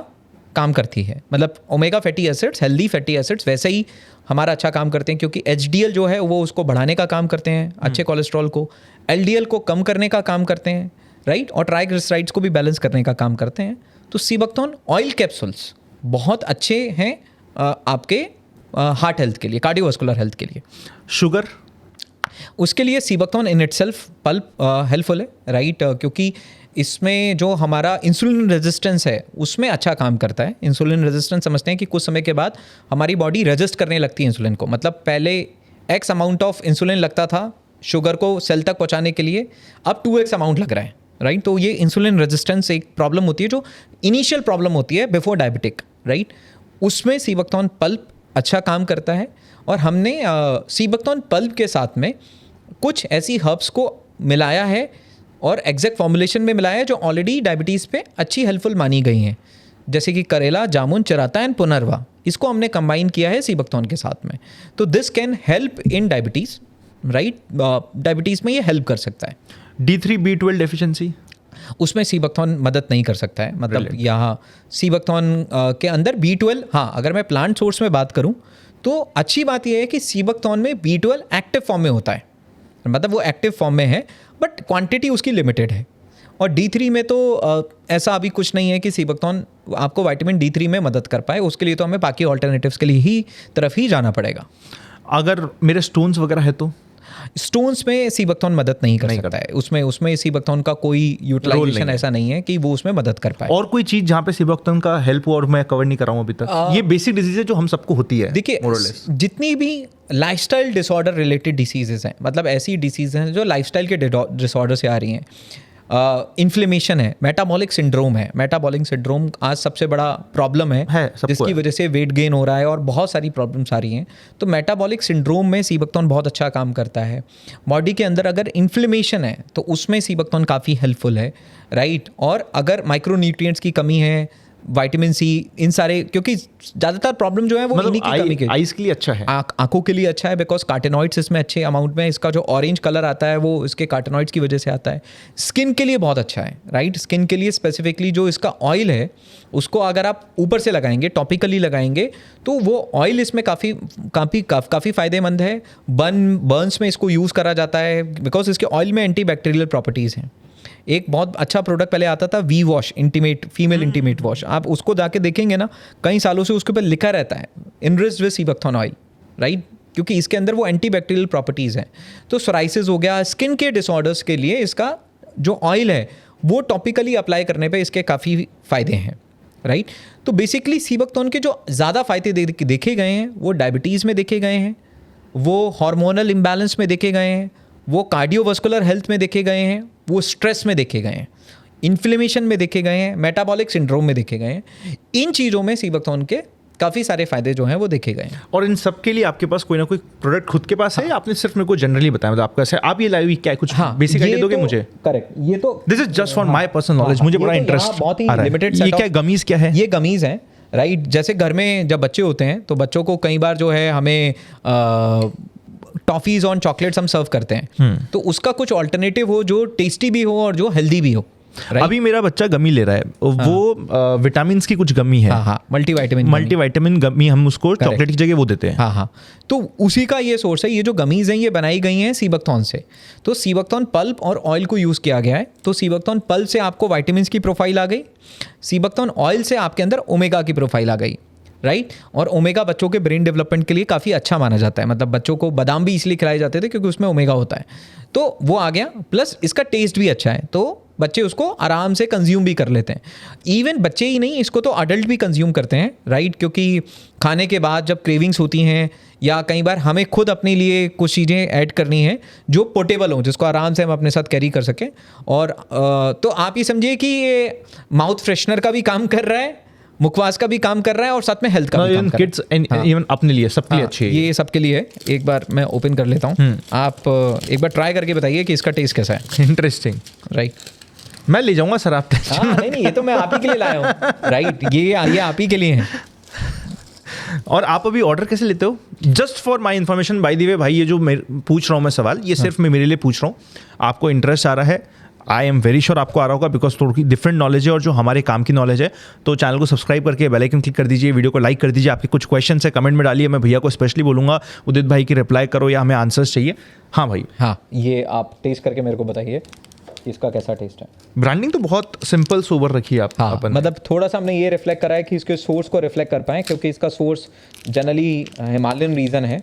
काम करती है. मतलब omega fatty acids, healthy fatty acids वैसे ही हमारा अच्छा काम करते हैं, क्योंकि एचडीएल जो है वो उसको बढ़ाने का काम करते हैं, अच्छे कोलेस्ट्रॉल को. एलडीएल को कम करने का काम करते हैं, राइट, और ट्राइग्लिसराइड्स को भी बैलेंस करने का काम करते हैं. तो सीबकथॉर्न ऑयल कैप्सूल्स बहुत अच्छे हैं आपके हार्ट हेल्थ के लिए, कार्डियोवास्कुलर हेल्थ के लिए. शुगर, उसके लिए sea buckthorn in itself pulp helpful है, राइट, क्योंकि इसमें जो हमारा इंसुलिन रेजिस्टेंस है उसमें अच्छा काम करता है. इंसुलिन रेजिस्टेंस समझते हैं कि कुछ समय के बाद हमारी बॉडी रेजिस्ट करने लगती है इंसुलिन को. मतलब पहले एक्स अमाउंट ऑफ इंसुलिन लगता था शुगर को सेल तक पहुंचाने के लिए, अब 2x अमाउंट लग रहा है, राइट. तो ये इंसुलिन रेजिस्टेंस एक प्रॉब्लम होती है जो इनिशियल प्रॉब्लम होती है बिफोर डायबिटिक, राइट. उसमें सीबकथॉर्न पल्प अच्छा काम करता है. और हमने सीबकथॉर्न पल्प के साथ में कुछ ऐसी हर्ब्स को मिलाया है और एग्जैक्ट फॉर्मुलेशन में मिलाया है जो ऑलरेडी डायबिटीज़ पे अच्छी हेल्पफुल मानी गई हैं, जैसे कि करेला, जामुन, चराता एंड पुनर्वा. इसको हमने कंबाइन किया है सीबकथॉर्न के साथ में. तो this can help in diabetes, right. Diabetes में ये हेल्प कर सकता है. D3 B12 डेफिशिएंसी, उसमें सीबकथॉर्न मदद नहीं कर सकता है. मतलब यहाँ सीबकथॉर्न के अंदर B12, हाँ, अगर मैं प्लांट सोर्स में बात करूँ तो अच्छी बात यह है कि सीबकथॉर्न में B12 एक्टिव फॉर्म में होता है. मतलब वो एक्टिव फॉर्म में है बट क्वांटिटी उसकी लिमिटेड है. और D3 में तो ऐसा अभी कुछ नहीं है कि सीबकथॉर्न आपको विटामिन D3 में मदद कर पाए, उसके लिए तो हमें बाकी ऑल्टरनेटिव्स के लिए ही तरफ ही जाना पड़ेगा। अगर मेरे स्टोन्स वगैरह है तो स्टोन्स में सीबकथॉर्न मदद नहीं कर सकता है, उसमें सीबकथॉर्न का कोई यूटिलाइजेशन ऐसा नहीं है कि वो उसमें मदद कर पाए। और कोई चीज़ जहाँ पे सीबकथॉर्न का हेल्प हुआ और मैं कवर नहीं कर रहा हूँ अभी तक? ये बेसिक डिजीज है जो हम सबको होती है। देखिए, जितनी भी लाइफस्टाइल डिसऑर्डर रिलेटेड डिसीजेज हैं, मतलब ऐसी डिसीज हैं जो लाइफस्टाइल के डिसऑर्डर से आ रही हैं, इन्फ्लेमेशन है, मेटाबॉलिक सिंड्रोम है। मेटाबॉलिक सिंड्रोम आज सबसे बड़ा प्रॉब्लम है जिसकी वजह से वेट गेन हो रहा है और बहुत सारी प्रॉब्लम्स आ रही हैं। तो मेटाबॉलिक सिंड्रोम में सीबकथॉर्न बहुत अच्छा काम करता है। बॉडी के अंदर अगर इन्फ्लेमेशन है तो उसमें सीबकथॉर्न काफ़ी हेल्पफुल है, राइट। और अगर माइक्रोन्यूट्रिएंट्स की कमी है, विटामिन सी, इन सारे, क्योंकि ज़्यादातर प्रॉब्लम जो है वो इन्हीं की कमी के, आइज के लिए अच्छा है, आंखों के लिए अच्छा है, बिकॉज कार्टेनॉइड्स इसमें अच्छे अमाउंट में, इसका जो ऑरेंज कलर आता है वो इसके कार्टेनॉइड्स की वजह से आता है। स्किन के लिए बहुत अच्छा है, राइट। स्किन के लिए स्पेसिफिकली जो इसका ऑयल है उसको अगर आप ऊपर से लगाएंगे, टॉपिकली लगाएंगे, तो वो ऑयल इसमें काफ़ी फ़ायदेमंद है। बर्न्स में इसको यूज़ करा जाता है बिकॉज इसके ऑयल में एंटीबैक्टीरियल प्रॉपर्टीज़ हैं। एक बहुत अच्छा प्रोडक्ट पहले आता था we wash, intimate, female intimate wash, आप उसको जाके देखेंगे ना, कई सालों से उसके ऊपर लिखा रहता है enriched with sea buckthorn oil, right, क्योंकि इसके अंदर वो एंटीबैक्टीरियल प्रॉपर्टीज़ हैं। तो सोराइसिस हो गया, स्किन के डिसऑर्डर्स के लिए इसका जो ऑयल है वो टॉपिकली अप्लाई करने पे इसके काफ़ी फ़ायदे हैं, राइट। तो बेसिकली सीबकथॉर्न के जो ज़्यादा फ़ायदे देखे गए हैं वो डायबिटीज़ में देखे गए हैं, वो हार्मोनल इम्बैलेंस में देखे गए हैं, वो कार्डियोवास्कुलर हेल्थ में देखे गए हैं, वो स्ट्रेस में देखे गए हैं, इन्फ्लेमेशन में देखे गए हैं, मेटाबॉलिक सिंड्रोम में देखे गए हैं। इन चीज़ों में सीबकथॉर्न के काफ़ी सारे फायदे जो हैं वो देखे गए हैं। और इन सब के लिए आपके पास कोई ना कोई प्रोडक्ट खुद के पास है या आपने सिर्फ मेरे को जनरली बताया? मतलब आपका ऐसा, आप ये लाइव क्या कुछ बेसिक आइडिया दोगे मुझे? करेक्ट, ये तो this is just for my personal knowledge, मुझे बड़ा इंटरेस्ट बहुत ही लिमिटेड। ये क्या गमीज क्या है? ये गमीज हैं, राइट। जैसे घर में जब बच्चे होते हैं तो बच्चों को कई बार जो है हमें टॉफीज और चॉकलेट्स हम सर्व करते हैं, तो उसका कुछ ऑल्टरनेटिव हो जो टेस्टी भी हो और जो हेल्दी भी हो। अभी मेरा बच्चा गमी ले रहा है, वो विटामिन की कुछ गमी है, मल्टीविटामिन गमी, हम उसको चॉकलेट की जगह वो देते हैं। हाँ, तो उसी का ये सोर्स है। ये जो गमीज हैं ये बनाई गई हैं सीबकथॉर्न से। तो सीबकथॉर्न पल्प और ऑयल को यूज़ किया गया है। तो सीबकथॉर्न पल्प से आपको विटामिन की प्रोफाइल आ गई, सीबकथॉर्न ऑयल से आपके अंदर ओमेगा की प्रोफाइल आ गई, राइट। और ओमेगा बच्चों के ब्रेन डेवलपमेंट के लिए काफ़ी अच्छा माना जाता है। मतलब बच्चों को बादाम भी इसलिए खिलाए जाते थे क्योंकि उसमें ओमेगा होता है, तो वो आ गया। प्लस इसका टेस्ट भी अच्छा है, तो बच्चे उसको आराम से कंज्यूम भी कर लेते हैं। इवन बच्चे ही नहीं, इसको तो अडल्ट भी कंज्यूम करते हैं, राइट। क्योंकि खाने के बाद जब क्रेविंग्स होती हैं या कई बार हमें खुद अपने लिए कुछ चीज़ें ऐड करनी है जो पोर्टेबल हों, जिसको आराम से हम अपने साथ कैरी कर सकें। और तो आप ये समझिए कि ये माउथ फ्रेशनर का भी काम कर रहा है, मुखवास का भी काम कर रहा है और साथ में हेल्थ का भी काम कर किड्स इवन अपने लिए, सबके लिए अच्छी है। ये सबके लिए है। एक बार मैं ओपन कर लेता हूँ, आप एक बार ट्राई करके बताइए कि इसका टेस्ट कैसा है। Interesting, right. मैं ले जाऊंगा सर आप। नहीं, ये तो मैं आप ही के लिए लाया हूँ, राइट। ये आप ही के लिए है। और आप अभी ऑर्डर कैसे लेते हो? Just for my information, by the way भाई, ये जो मैं पूछ रहा हूँ मैं सवाल, ये सिर्फ मैं मेरे लिए पूछ रहा हूँ। आपको इंटरेस्ट आ रहा है, आई एम वेरी श्योर आपको आ रहा होगा, बिकॉज थोड़ी डिफरेंट नॉलेज है और जो हमारे काम की नॉलेज है। तो चैनल को सब्सक्राइब करके बेल आइकन क्लिक कर दीजिए, वीडियो को लाइक कर दीजिए। आपके कुछ क्वेश्चन है कमेंट में डालिए, मैं भैया को स्पेशली बोलूँगा उदित भाई की रिप्लाई करो या हमें आंसर्स चाहिए। हाँ भाई, हाँ, ये आप टेस्ट करके मेरे को बताइए इसका कैसा टेस्ट है। ब्रांडिंग तो बहुत सिंपल सोबर रखी है आप। हाँ, मतलब थोड़ा सा हमने ये रिफ्लेक्ट करा है कि इसके सोर्स को रिफ्लेक्ट कर पाएँ, क्योंकि इसका सोर्स जनरली हिमालयन रीजन है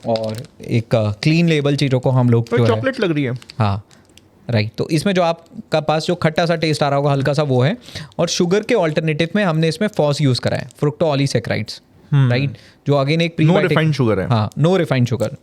और एक क्लीन लेबल चीज़ों को हम लोग चॉकलेट लग रही है। हाँ, राइट। तो इसमें जो आपका पास जो खट्टा सा टेस्ट आ रहा होगा हल्का सा, वो है। और शुगर के ऑल्टरनेटिव में हमने इसमें फॉस यूज़ करा है, फ्रुक्टोऑलीसैकेराइड्स, राइट, जो अगेन एक नो रिफाइंड शुगर है। हाँ, नो रिफाइंड शुगर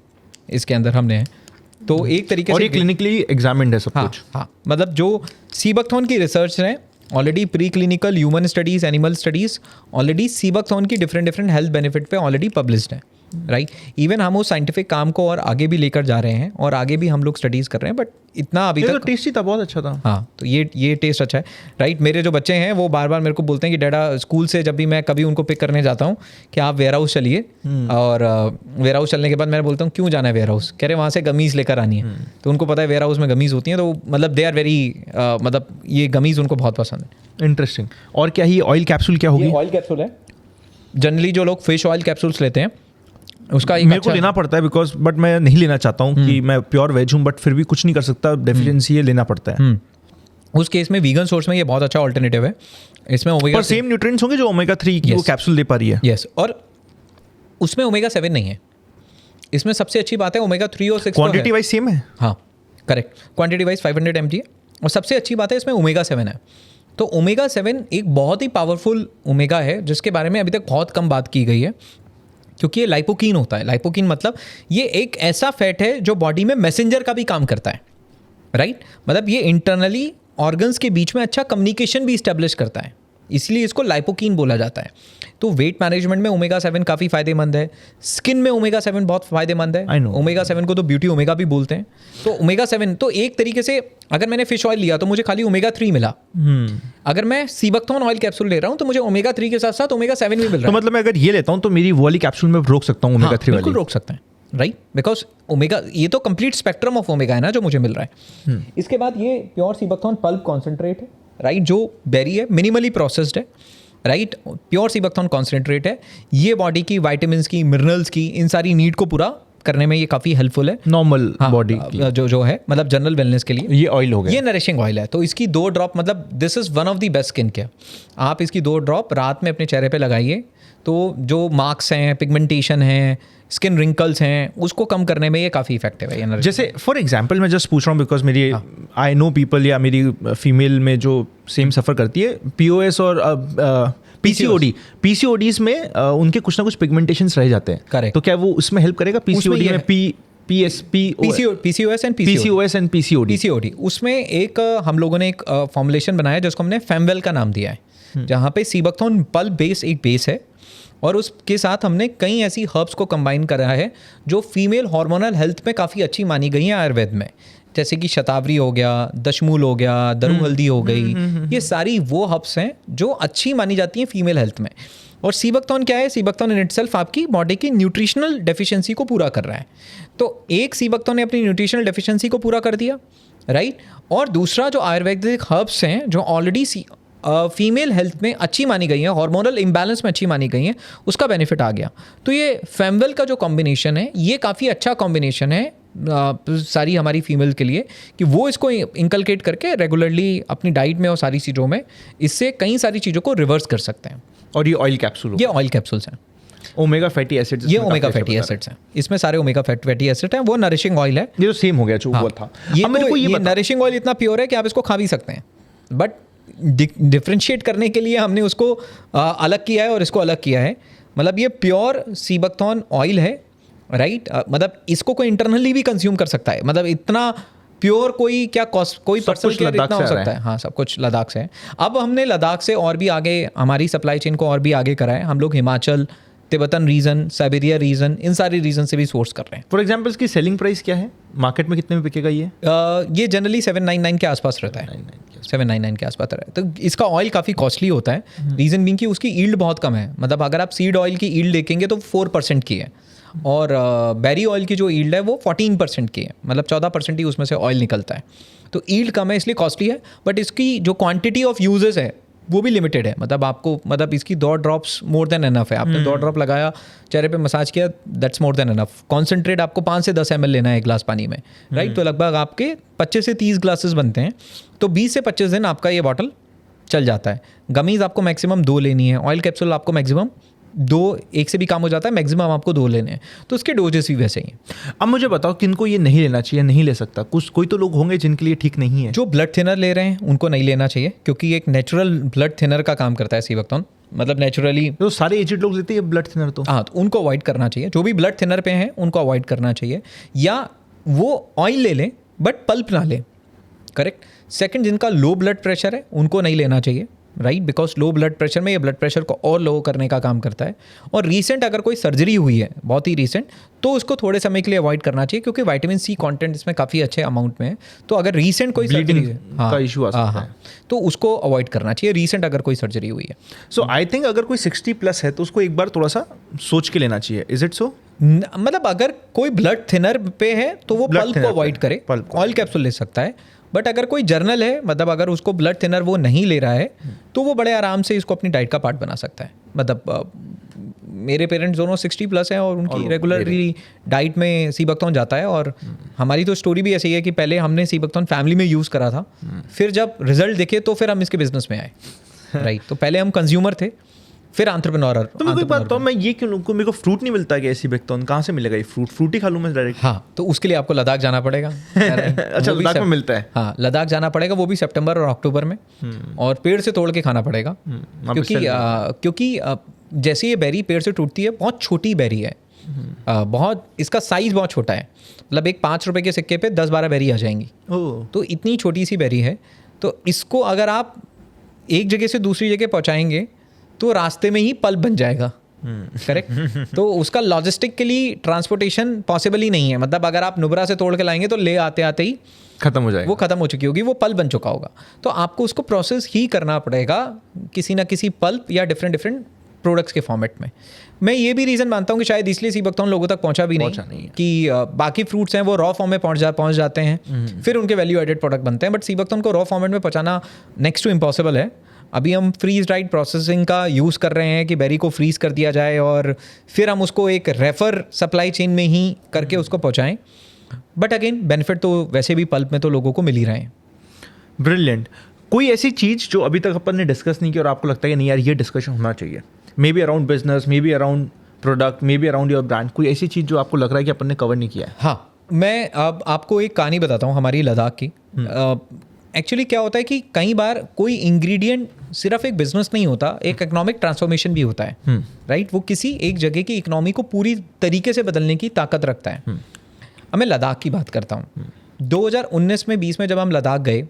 इसके अंदर हमने है। तो एक तरीके से क्लिनिकली एग्जामिन्ड है सब कुछ। हाँ, मतलब जो सीबकथॉर्न की रिसर्च है already, pre clinical human studies, animal studies, already sea buckthorn की डिफरेंट हेल्थ बेनिफिट पे ऑलरेडी पब्लिश्ड है, राइट। इवन हम उस साइंटिफिक काम को और आगे भी लेकर जा रहे हैं और आगे भी हम लोग स्टडीज़ कर रहे हैं, बट इतना अभी तक टेस्टी था, बहुत अच्छा था। हाँ, तो ये टेस्ट अच्छा है, राइट। मेरे जो बच्चे हैं वो बार बार मेरे को बोलते हैं कि डैडा, स्कूल से जब भी मैं कभी उनको पिक करने जाता हूँ कि आप वेयर हाउस चलिए, और वेयर हाउस चलने के बाद मैं बोलता हूँ क्यों जाना है वेयर हाउस, कह रहे वहाँ से गमीज़ लेकर आनी है। तो उनको पता है वेयर हाउस में गमीज़ होती हैं, तो मतलब दे आर वेरी, मतलब ये गमीज़ उनको बहुत पसंद है। इंटरेस्टिंग। और क्या ये ऑयल कैप्सूल क्या होगी? ऑयल कैप्सूल है। जनरली जो लोग फिश ऑयल कैप्सूल्स लेते हैं उसका मेरे को लेना पड़ता है, बिकॉज बट मैं नहीं लेना चाहता हूँ कि मैं प्योर वेज हूँ, बट फिर भी कुछ नहीं कर सकता, डेफिशिएंसी है, लेना पड़ता है। उस केस में वीगन सोर्स में ये बहुत अच्छा ऑल्टरनेटिव है। इसमें ओमेगा और सेम न्यूट्रिएंट्स होंगे जो ओमेगा 3 की वो कैप्सूल दे पा रही है। यस, और उसमें ओमेगा 7 नहीं है। इसमें सबसे अच्छी बात है ओमेगा 3 और 6 क्वांटिटी वाइज सेम है। हाँ करेक्ट, क्वांटिटी वाइज 500 mg है। और सबसे अच्छी बात है इसमें ओमेगा 7 है। तो ओमेगा 7 एक बहुत ही पावरफुल ओमेगा है जिसके बारे में अभी तक बहुत कम बात की गई है, क्योंकि ये लाइपोकीन होता है। लाइपोकीन मतलब ये एक ऐसा फैट है जो बॉडी में मैसेंजर का भी काम करता है, राइट? मतलब ये इंटरनली ऑर्गन्स के बीच में अच्छा कम्युनिकेशन भी इस्टेब्लिश करता है, इसलिए इसको लाइपोकीन बोला जाता है। तो वेट मैनेजमेंट में ओमेगा 7 काफ़ी फायदेमंद है। स्किन में ओमेगा 7 बहुत फायदेमंद है। ओमेगा 7 को तो ब्यूटी ओमेगा भी बोलते हैं। तो ओमेगा 7 तो एक तरीके से अगर मैंने फिश ऑयल लिया तो मुझे खाली ओमेगा 3 मिला। अगर मैं सीबकथॉर्न ऑयल कैप्सूल ले रहा हूँ तो मुझे ओमेगा 3 के साथ साथ ओमेगा 7 भी मिल रहा है। तो मतलब मैं अगर ये लेता हूँ तो मेरी वो वाली कैप्सूल में रोक सकता हूँ ओमेगा 3 वाली? बिल्कुल रोक सकते हैं, राइट? बिकॉज ओमेगा ये तो कंप्लीट स्पेक्ट्रम ऑफ ओमेगा है ना जो मुझे मिल रहा है। इसके बाद ये प्योर सीबकथॉर्न पल्प कॉन्सेंट्रेट है, राइट? जो बेरी है, मिनिमली प्रोसेस्ड है, राइट? प्योर सीबकथॉर्न कॉन्सेंट्रेट है। ये बॉडी की वाइटामिन्स की, मिनरल्स की, इन सारी नीड को पूरा करने में ये काफ़ी हेल्पफुल है नॉर्मल बॉडी जो है, मतलब जनरल वेलनेस के लिए। ये ऑयल हो गया, ये नरिशिंग ऑयल है। तो इसकी 2 ड्रॉप, मतलब this is one of the best skin care. आप इसकी 2 ड्रॉप रात में अपने चेहरे पे लगाइए तो जो मार्क्स हैं, पिगमेंटेशन है, स्किन रिंकल्स हैं, उसको कम करने में ये काफ़ी इफेक्टिव है। ये जैसे फॉर एग्जांपल मैं जस्ट पूछ रहा हूँ बिकॉज मेरी आई नो पीपल या मेरी फीमेल में जो सेम सफ़र करती है POS और PCODs में उनके कुछ ना कुछ पिगमेंटेशंस रह जाते हैं। करेक्ट। तो क्या वो उसमें हेल्प करेगा? PCOD में PCOS एंड PCOD उसमें एक हम लोगों ने एक फॉर्मुलेशन बनाया जिसको हमने फेमवेल का नाम दिया है, जहाँ पे सीबकथॉर्न पल्प बेस एक बेस है और उसके साथ हमने कई ऐसी हर्ब्स को कंबाइन करा है जो फीमेल हार्मोनल हेल्थ में काफ़ी अच्छी मानी गई हैं आयुर्वेद में, जैसे कि शतावरी हो गया, दशमूल हो गया, दरू हल्दी हो गई। ये सारी वो हर्ब्स हैं जो अच्छी मानी जाती हैं फीमेल हेल्थ में। और सीबकथॉर्न क्या है? सीबकथॉर्न इन इटसेल्फ आपकी बॉडी की न्यूट्रिशनल डेफिशिएंसी को पूरा कर रहा है। तो एक सीबकथॉर्न ने अपनी न्यूट्रिशनल डेफिशिएंसी को पूरा कर दिया, राइट? और दूसरा जो आयुर्वेदिक हर्ब्स हैं जो ऑलरेडी फीमेल हेल्थ में अच्छी मानी गई हैं, हार्मोनल इम्बैलेंस में अच्छी मानी गई हैं, उसका बेनिफिट आ गया। तो ये फेमवेल का जो कॉम्बिनेशन है ये काफ़ी अच्छा कॉम्बिनेशन है सारी हमारी फीमेल के लिए, कि वो इसको इंकलकेट करके रेगुलरली अपनी डाइट में और सारी चीज़ों में इससे कई सारी चीज़ों को रिवर्स कर सकते हैं। और ये ऑयल कैप्सूल, ये ऑयल कैप्सूल्स हैं। ओमेगा फैटी एसिड्स, ये ओमेगा फैटी एसिड्स हैं, इसमें सारे ओमेगा फैटी एसिड हैं। वो नरिशिंग ऑयल है, ये तो सेम हो गया जो वो था। ये नरिशिंग ऑयल इतना प्योर है कि आप इसको खा भी सकते हैं, बट डिफ्रेंशिएट करने के लिए हमने उसको अलग किया है और इसको अलग किया है। मतलब ये प्योर सीबकथॉर्न ऑयल है, राइट? मतलब इसको कोई इंटरनली भी कंज्यूम कर सकता है। मतलब इतना प्योर कोई पर्सनल केयर इतना हो सकता है। हाँ, सब कुछ लद्दाख से है। अब हमने लद्दाख से और भी आगे हमारी सप्लाई चेन को और भी आगे करा है। हम लोग Himachal, Tibetan region, Siberia region, इन सारी रीजन से भी सोर्स कर रहे हैं। फॉर एग्जाम्पल इसकी सेलिंग प्राइस क्या है? मार्केट में कितने में बिकेगा ये? ये जनरली 799 के आसपास रहता है। 799 के आसपास रहता है। तो इसका ऑयल काफ़ी कॉस्टली होता है, रीज़न बीइंग कि उसकी ईल्ड बहुत कम है। मतलब अगर आप सीड ऑयल की ईल्ड देखेंगे तो 4% की है, और बेरी ऑयल की जो ईल्ड है वो 14% की है। मतलब 14% ही उसमें से ऑयल निकलता है। तो ईल्ड कम है इसलिए कॉस्टली है, बट इसकी जो क्वांटिटी ऑफ यूजेस है वो भी लिमिटेड है। मतलब आपको, मतलब इसकी 2 ड्रॉप्स मोर देन एनफ है। आपने 2 ड्रॉप लगाया, चेहरे पे मसाज किया, that's more than enough. Concentrate आपको 5 से 10 ml लेना है एक गिलास पानी में, राइट? तो लगभग आपके 25 से 30 ग्लासेस बनते हैं। तो 20 से 25 दिन आपका ये बॉटल चल जाता है। गमीज आपको मैक्सिमम 2 लेनी है, ऑयल कैप्सूल आपको मैक्सिमम 2, 1 से भी काम हो जाता है, मैक्सिमम आपको 2 लेने हैं। तो उसके डोजेस भी वैसे ही हैं। अब मुझे बताओ किनको ये नहीं लेना चाहिए, नहीं ले सकता? कोई तो लोग होंगे जिनके लिए ठीक नहीं है। जो ब्लड थिनर ले रहे हैं उनको नहीं लेना चाहिए, क्योंकि एक नेचुरल ब्लड थिनर का काम करता है सीबकथॉर्न। मतलब नेचुरली तो सारे एजेड लोग लेते हैं ब्लड थिनर, तो हाँ, तो उनको अवॉइड करना चाहिए। जो भी ब्लड थिनर पे हैं उनको अवॉइड करना चाहिए, या वो ऑयल ले लें बट पल्प ना लें, करेक्ट? सेकंड, जिनका लो ब्लड प्रेशर है उनको नहीं लेना चाहिए, right? Because low blood pressure में ये ब्लड प्रेशर को और लो करने का काम करता है। और रीसेंट अगर कोई सर्जरी हुई है, बहुत ही रीसेंट, तो उसको थोड़े समय के लिए अवॉइड करना चाहिए, क्योंकि विटामिन सी कंटेंट इसमें काफ़ी अच्छे अमाउंट में है। तो अगर रीसेंट कोई सर्जरी का इशू आ सकता है, तो उसको अवॉइड करना चाहिए, रीसेंट अगर कोई सर्जरी हुई है। सो आई थिंक अगर कोई 60+ है तो उसको एक बार थोड़ा सा सोच के लेना चाहिए। Is it so? मतलब अगर कोई ब्लड थिनर पे है तो वो पल्प को अवॉइड करे, ऑयल कैप्सूल ले सकता है। बट अगर कोई जर्नल है, मतलब अगर उसको ब्लड थिनर वो नहीं ले रहा है तो वो बड़े आराम से इसको अपनी डाइट का पार्ट बना सकता है. मतलब मेरे पेरेंट्स दोनों 60+ हैं और उनकी रेगुलरली डाइट में सीबकथॉर्न जाता है. और हमारी तो स्टोरी भी ऐसी है कि पहले हमने सीबकथॉर्न फैमिली में यूज़ करा था, फिर जब रिजल्ट दिखे तो फिर हम इसके बिजनेस में आए. राइट. तो पहले हम कंज्यूमर थे, फिर एंटरप्रेन्योर. तो मैं कोई बात तो मैं ये क्यों लूँ, मेरे को फ्रूट नहीं मिलता क्या सीबकथॉर्न, कहाँ से मिलेगा ये फ्रूट ही खा लूँ मैं डायरेक्ट? हाँ, तो उसके लिए आपको लद्दाख जाना पड़ेगा. अच्छा, लद्दाख में मिलता है? हाँ, लद्दाख जाना पड़ेगा, वो भी सितंबर और अक्टूबर में. और पेड़ से तोड़ के खाना पड़ेगा, क्योंकि जैसे ये बेरी पेड़ से टूटती है, बहुत छोटी बेरी है. बहुत, इसका साइज बहुत छोटा है. मतलब एक 5 रुपए के सिक्के पे 10-12 बेरी आ जाएंगी. तो इतनी छोटी सी बेरी है. तो इसको अगर आप एक जगह से दूसरी जगह पहुंचाएंगे तो रास्ते में ही पल्प बन जाएगा. करेक्ट. तो उसका लॉजिस्टिकली ट्रांसपोर्टेशन पॉसिबल ही नहीं है. मतलब अगर आप नुब्रा से तोड़ के लाएंगे तो ले आते आते ही खत्म हो जाएगा, वो खत्म हो चुकी होगी, वो पल्प बन चुका होगा. तो आपको उसको प्रोसेस ही करना पड़ेगा किसी ना किसी पल्प या डिफरेंट प्रोडक्ट्स के फॉर्मेट में. मैं ये भी रीज़न मानता हूँ कि शायद इसलिए सीबकथॉर्न लोगों तक पहुँचा भी नहीं कि बाकी फ्रूट्स हैं वो रॉ फॉर्म में पहुँच जाते हैं, फिर उनके वैल्यू एडेड प्रोडक्ट बनते हैं. बट सीबकथॉर्न को रॉ फॉर्मेट में पहुँचाना नेक्स्ट टू इम्पॉसिबल है. अभी हम फ्रीज ड्राइड प्रोसेसिंग का यूज़ कर रहे हैं कि बेरी को फ्रीज कर दिया जाए और फिर हम उसको एक रेफर सप्लाई चेन में ही करके उसको पहुँचाएँ. बट अगेन बेनिफिट तो वैसे भी पल्प में तो लोगों को मिल ही रहे हैं. ब्रिलियंट. कोई ऐसी चीज़ जो अभी तक अपन ने डिस्कस नहीं की और आपको लगता है कि नहीं यार ये डिस्कशन होना चाहिए, may be around business, may be around product, may be around your brand, कोई ऐसी चीज़ जो आपको लग रहा है कि अपन ने कवर नहीं किया है? हाँ, मैं अब आपको एक कहानी बताता हूँ हमारी लद्दाख की. एक्चुअली क्या होता है कि कई बार कोई इंग्रेडिएंट सिर्फ एक बिजनेस नहीं होता, एक इकोनॉमिक ट्रांसफॉर्मेशन भी होता है. राइट. वो किसी एक जगह की इकोनॉमी को पूरी तरीके से बदलने की ताकत रखता है. अब मैं लद्दाख की बात करता हूँ. 2019 में 20 में जब हम लद्दाख गए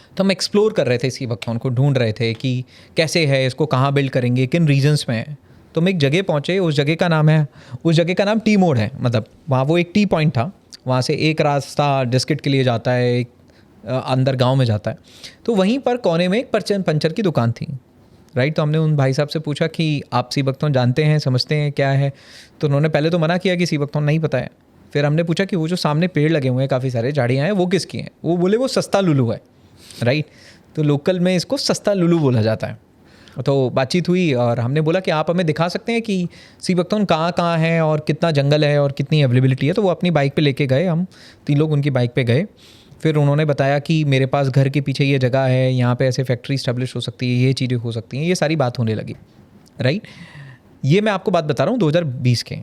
तो हम एक्सप्लोर कर रहे थे सीबकथॉर्न को, ढूंढ रहे थे कि कैसे है, इसको कहाँ बिल्ड करेंगे, किन रीजन्स में है. तो हम एक जगह पहुँचे, उस जगह का नाम टी मोड है. मतलब वहाँ वो एक टी पॉइंट था, वहाँ से एक रास्ता डिस्किट के लिए जाता है, एक अंदर गांव में जाता है. तो वहीं पर कोने में एक पंचर की दुकान थी. राइट. तो हमने उन भाई साहब से पूछा कि आप सीबकथॉर्न जानते हैं, समझते हैं क्या है. तो उन्होंने पहले तो मना किया कि सीबकथॉर्न नहीं पता है. फिर हमने पूछा कि वो जो सामने पेड़ लगे हुए हैं, काफ़ी सारे झाड़ियाँ हैं, वो किसकी हैं. वो बोले वो सस्ता लुलू है. राइट. तो लोकल में इसको सस्ता लुलू बोला जाता है. तो बातचीत हुई और हमने बोला कि आप हमें दिखा सकते हैं कि सीबकथॉर्न कहाँ है और कितना जंगल है और कितनी अवेलेबिलिटी है. तो वो अपनी बाइक पे लेके गए, हम 3 लोग उनकी बाइक पे गए. फिर उन्होंने बताया कि मेरे पास घर के पीछे ये जगह है, यहाँ पे ऐसे फैक्ट्री स्टैब्लिश हो सकती है, ये चीज़ें हो सकती हैं. ये सारी बात होने लगी. राइट. ये मैं आपको बात बता रहा हूँ 2020 के.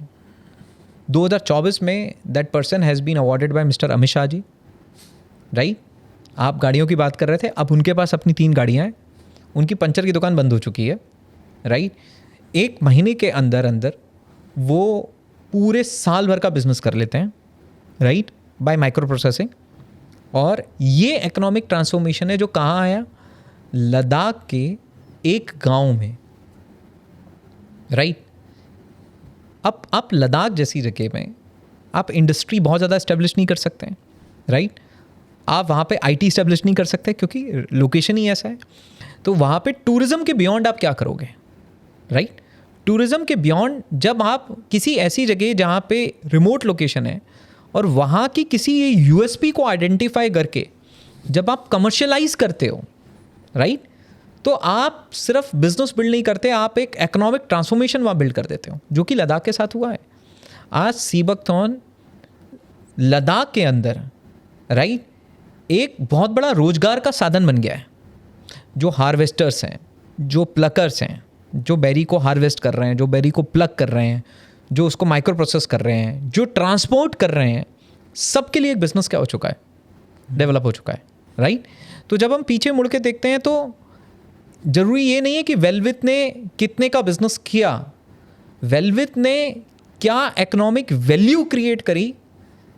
2024 में that person has been awarded by mister Amit Shah ji. Right. आप गाड़ियों की बात कर रहे थे, अब उनके पास अपनी 3 गाड़ियाँ हैं. उनकी पंचर की दुकान बंद हो चुकी है. राइट. 1 महीने के अंदर वो पूरे साल भर का बिजनेस कर लेते हैं. राइट. Bye micro processing. और ये इकोनॉमिक ट्रांसफॉर्मेशन है जो कहाँ आया, लद्दाख के एक गांव में. राइट. अब आप लद्दाख जैसी जगह में आप इंडस्ट्री बहुत ज़्यादा इस्टेब्लिश नहीं कर सकते हैं. राइट. आप वहाँ पे आईटी इस्टेब्लिश नहीं कर सकते क्योंकि लोकेशन ही ऐसा है. तो वहाँ पे टूरिज़्म के बियॉन्ड आप क्या करोगे. राइट. टूरिज़्म के बियॉन्ड जब आप किसी ऐसी जगह जहाँ पे रिमोट लोकेशन है और वहाँ की किसी यूएसपी को आइडेंटिफाई करके जब आप कमर्शियलाइज करते हो, राइट, तो आप सिर्फ बिजनेस बिल्ड नहीं करते, आप एक इकोनॉमिक ट्रांसफॉर्मेशन वहाँ बिल्ड कर देते हो, जो कि लद्दाख के साथ हुआ है. आज सीबकथॉर्न लद्दाख के अंदर, राइट, एक बहुत बड़ा रोजगार का साधन बन गया है. जो हार्वेस्टर्स हैं, जो प्लकर्स हैं, जो बेरी को हार्वेस्ट कर रहे हैं, जो बेरी को प्लक कर रहे हैं, जो उसको माइक्रो प्रोसेस कर रहे हैं, जो ट्रांसपोर्ट कर रहे हैं, सबके लिए एक बिजनेस क्या हो चुका है, डेवलप हो चुका है. राइट. तो जब हम पीछे मुड़ के देखते हैं तो ज़रूरी ये नहीं है कि वेलविथ ने कितने का बिजनेस किया, वेलविथ ने क्या इकोनॉमिक वैल्यू क्रिएट करी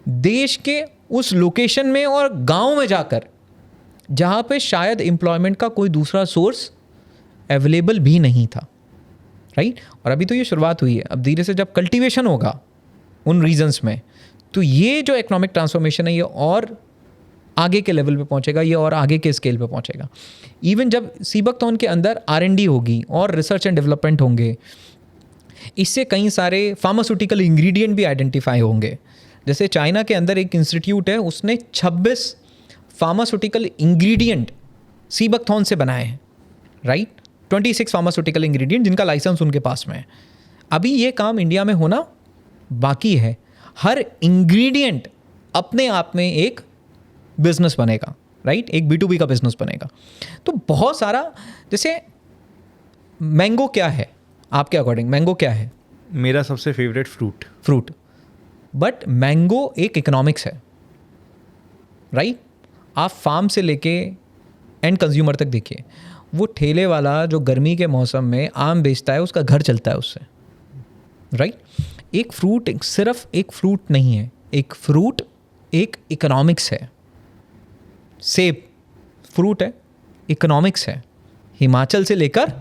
देश के उस लोकेशन में और गांव में जाकर जहाँ पे शायद एम्प्लॉयमेंट का कोई दूसरा सोर्स अवेलेबल भी नहीं था. राइट. और अभी तो ये शुरुआत हुई है. अब धीरे से जब कल्टीवेशन होगा उन रीजन्स में, तो ये जो इकोनॉमिक ट्रांसफॉर्मेशन है ये और आगे के लेवल पे पहुंचेगा, ये और आगे के स्केल पे पहुंचेगा. इवन जब सीबकथॉर्न के अंदर R&D होगी और रिसर्च एंड डेवलपमेंट होंगे, इससे कई सारे फार्मास्यूटिकल इंग्रेडिएंट भी आइडेंटिफाई होंगे. जैसे चाइना के अंदर एक इंस्टीट्यूट है, उसने 26 फार्मास्यूटिकल इंग्रेडिएंट सीबकथॉर्न से बनाए हैं, राइट? 26 फार्मास्यूटिकल इंग्रेडिएंट जिनका लाइसेंस उनके पास में है। अभी ये काम इंडिया में होना बाकी है। हर इंग्रेडिएंट अपने आप में एक बिजनेस बनेगा, राइट? एक B2B का बिजनेस बनेगा। तो बहुत सारा, जैसे मैंगो क्या है आपके अकॉर्डिंग? मैंगो क्या है? मेरा सबसे फेवरेट फ्रूट। बट मैंगो एक इकोनॉमिक्स है, राइट? आप फार्म से लेके एंड कंज्यूमर तक देखिए, वो ठेले वाला जो गर्मी के मौसम में आम बेचता है, उसका घर चलता है उससे, राइट? एक फ्रूट सिर्फ एक फ्रूट नहीं है, एक फ्रूट एक इकोनॉमिक्स है। सेब फ्रूट है, इकोनॉमिक्स है, हिमाचल से लेकर